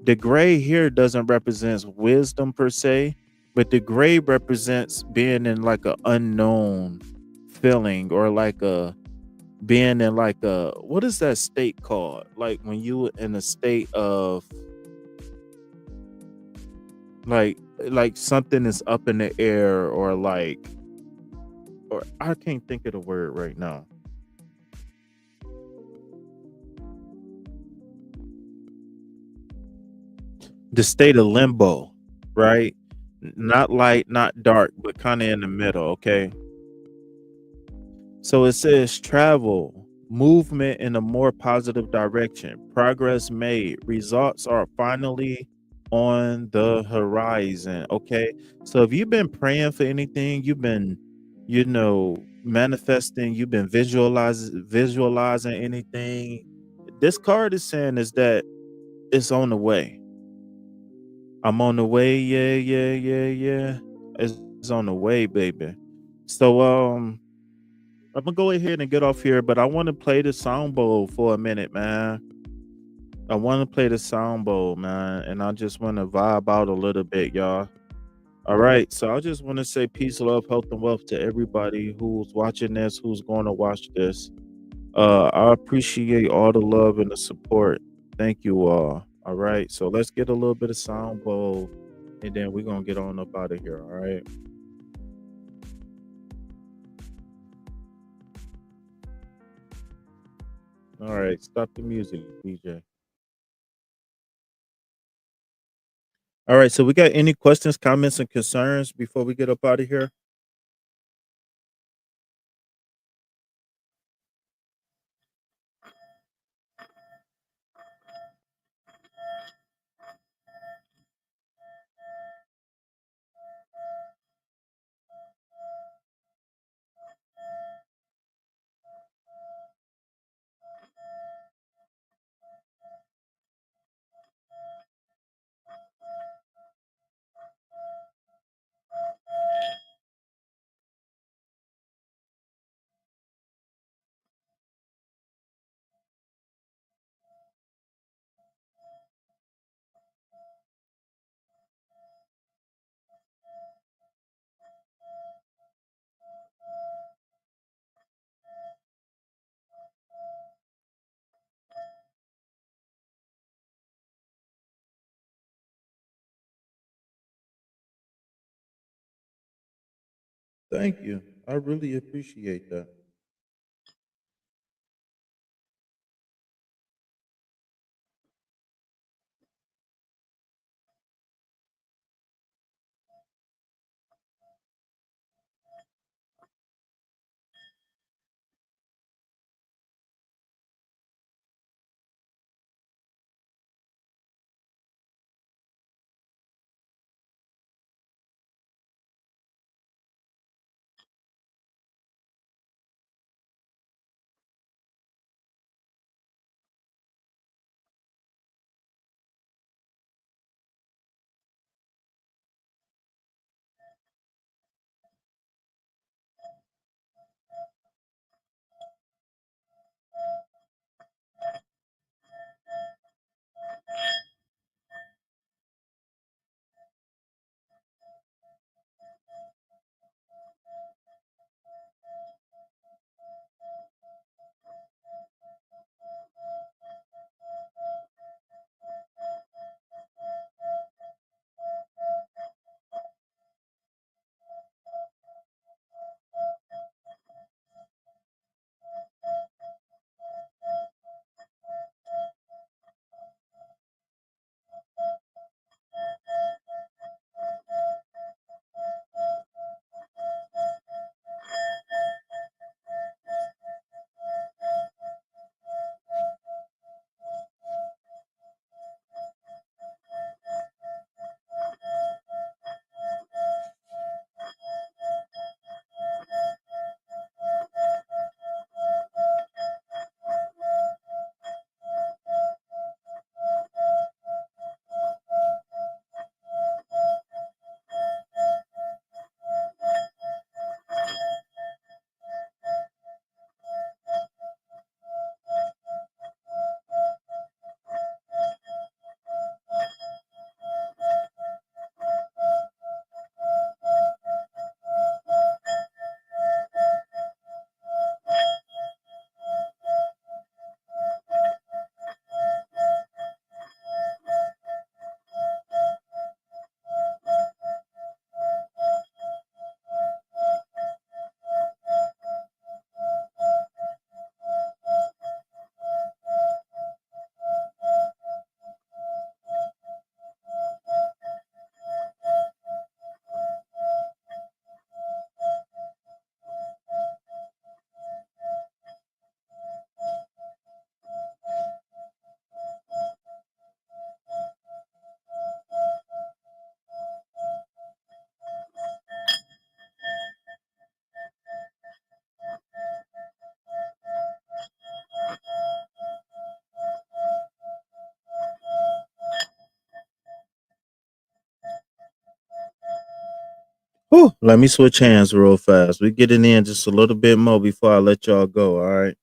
the gray here doesn't represent wisdom per se, but the gray represents being in like a unknown feeling, or like a being in like a, what is that state called? Like when you in a state of like something is up in the air, or like, or I can't think of the word right now. The state of limbo, right? Not light, not dark, but kind of in the middle, okay? So it says travel, movement in a more positive direction, progress made, results are finally on the horizon. Okay. So if you've been praying for anything, you've been, manifesting, you've been visualizing anything. This card is saying is that it's on the way. I'm on the way. Yeah, yeah, yeah, yeah. It's on the way, baby. So I'm gonna go ahead and get off here, but I want to play the sound bowl for a minute, man. I want to play the sound bowl, man, and I just want to vibe out a little bit, y'all. All right, so I just want to say peace, love, health, and wealth to everybody who's watching this, who's going to watch this. I appreciate all the love and the support. Thank you all. All right, so let's get a little bit of sound bowl, and then we're gonna get on up out of here. All right. All right, stop the music, DJ. All right, so we got any questions, comments, and concerns before we get up out of here? Thank you. I really appreciate that. Whew, let me switch hands real fast. We getting in just a little bit more before I let y'all go. All right.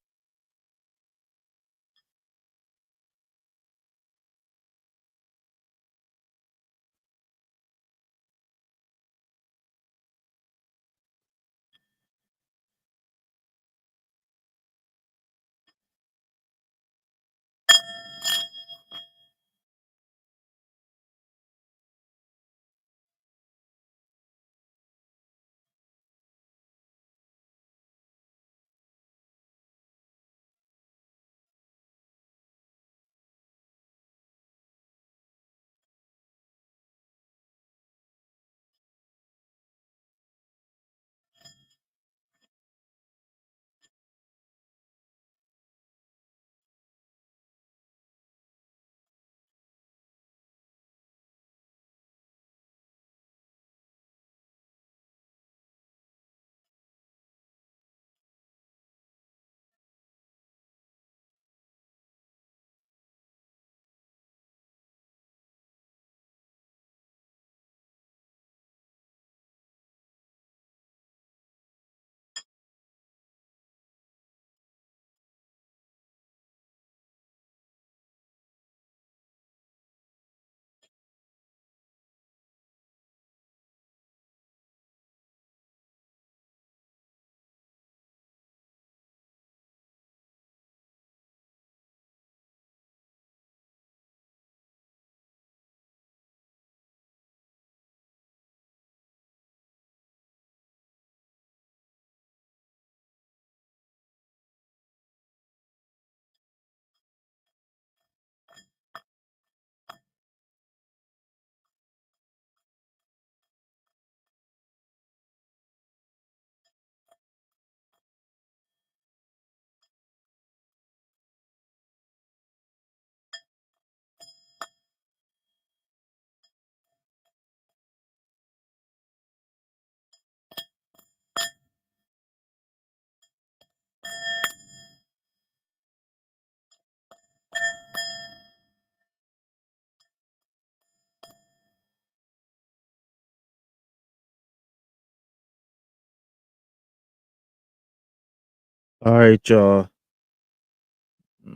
All right, y'all.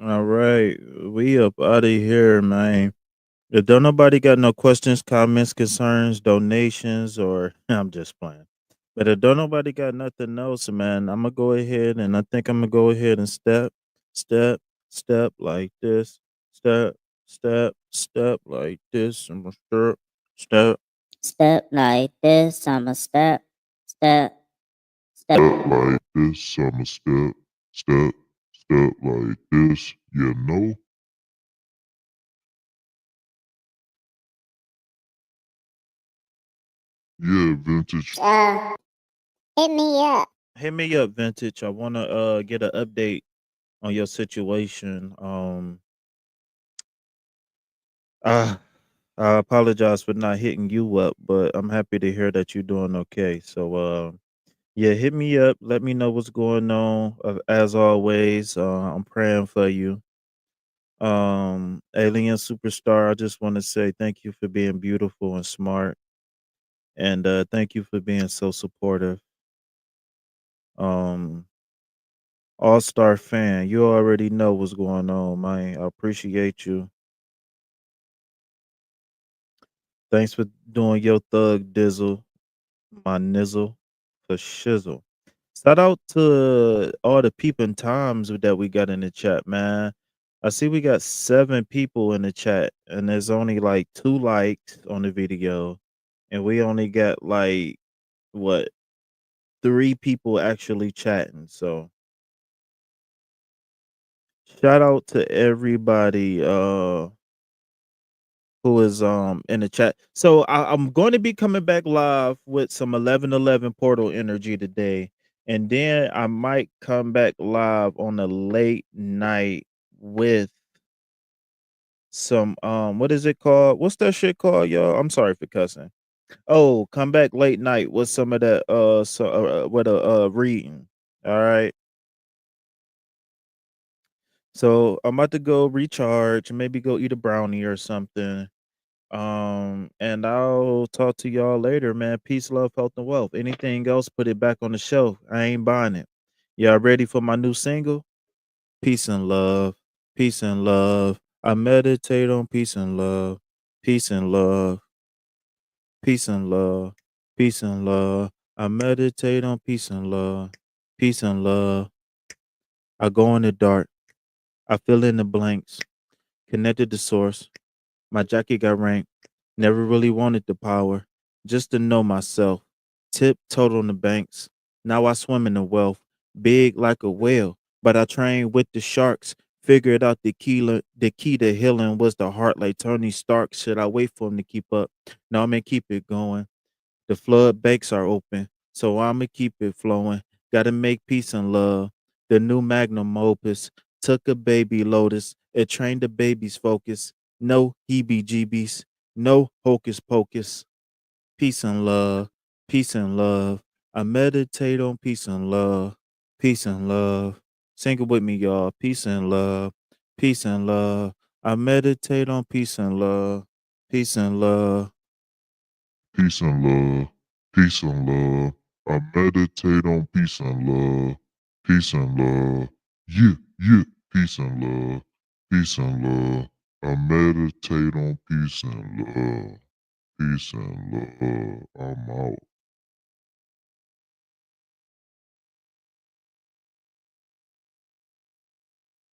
All right. We up out of here, man. If don't nobody got no questions, comments, concerns, donations, or I'm just playing. But if don't nobody got nothing else, man, I'm gonna go ahead and I think I'm gonna go ahead and step, step like this, step, step like this. I'm gonna step. Step like this, I'm a step, step, step. Like this, I'ma step, step like this, you know? Yeah, vintage. Hit me up. Hit me up, vintage. I wanna get an update on your situation. Uh, I apologize for not hitting you up, but I'm happy to hear that you're doing okay. So, yeah, hit me up. Let me know what's going on. As always, I'm praying for you. Alien Superstar, I just want to say thank you for being beautiful and smart, and thank you for being so supportive. Um, All Star fan, you already know what's going on, man. I appreciate you. Thanks for doing your thug dizzle, my nizzle for shizzle. Shout out to all the peeping times that we got in the chat, man. I see we got 7 people in the chat, and there's only like 2 likes on the video, and we only got like what 3 people actually chatting. So shout out to everybody who is in the chat. So I'm going to be coming back live with some 11:11 portal energy today, and then I might come back live on a late night with some what is it called? What's that shit called, y'all? I'm sorry for cussing. Oh, come back late night with some of that with a reading. All right. So I'm about to go recharge, maybe go eat a brownie or something. And I'll talk to y'all later, man. Peace, love, health, and wealth. Anything else, put it back on the shelf. I ain't buying it. Y'all ready for my new single? Peace and love. Peace and love. I meditate on peace and love. Peace and love. Peace and love. Peace and love. I meditate on peace and love. Peace and love. I go in the dark. I fill in the blanks. Connected to source. My jacket got ranked. Never really wanted the power. Just to know myself. Tiptoed on the banks. Now I swim in the wealth. Big like a whale. But I trained with the sharks. Figured out the key to healing was the heart like Tony Stark. Should I wait for him to keep up? No, I'm gonna keep it going. The flood banks are open, so I'ma keep it flowing. Gotta make peace and love. The new magnum opus took a baby lotus. It trained the baby's focus. No heebie jeebies, no hocus pocus. Peace and love, peace and love. I meditate on peace and love, peace and love. Sing it with me, y'all. Peace and love, peace and love. I meditate on peace and love, peace and love. Peace and love. Peace and love. I meditate on peace and love. Peace and love. Yeah, yeah. Peace and love. Peace and love. I meditate on peace and love. Peace and love. I'm out.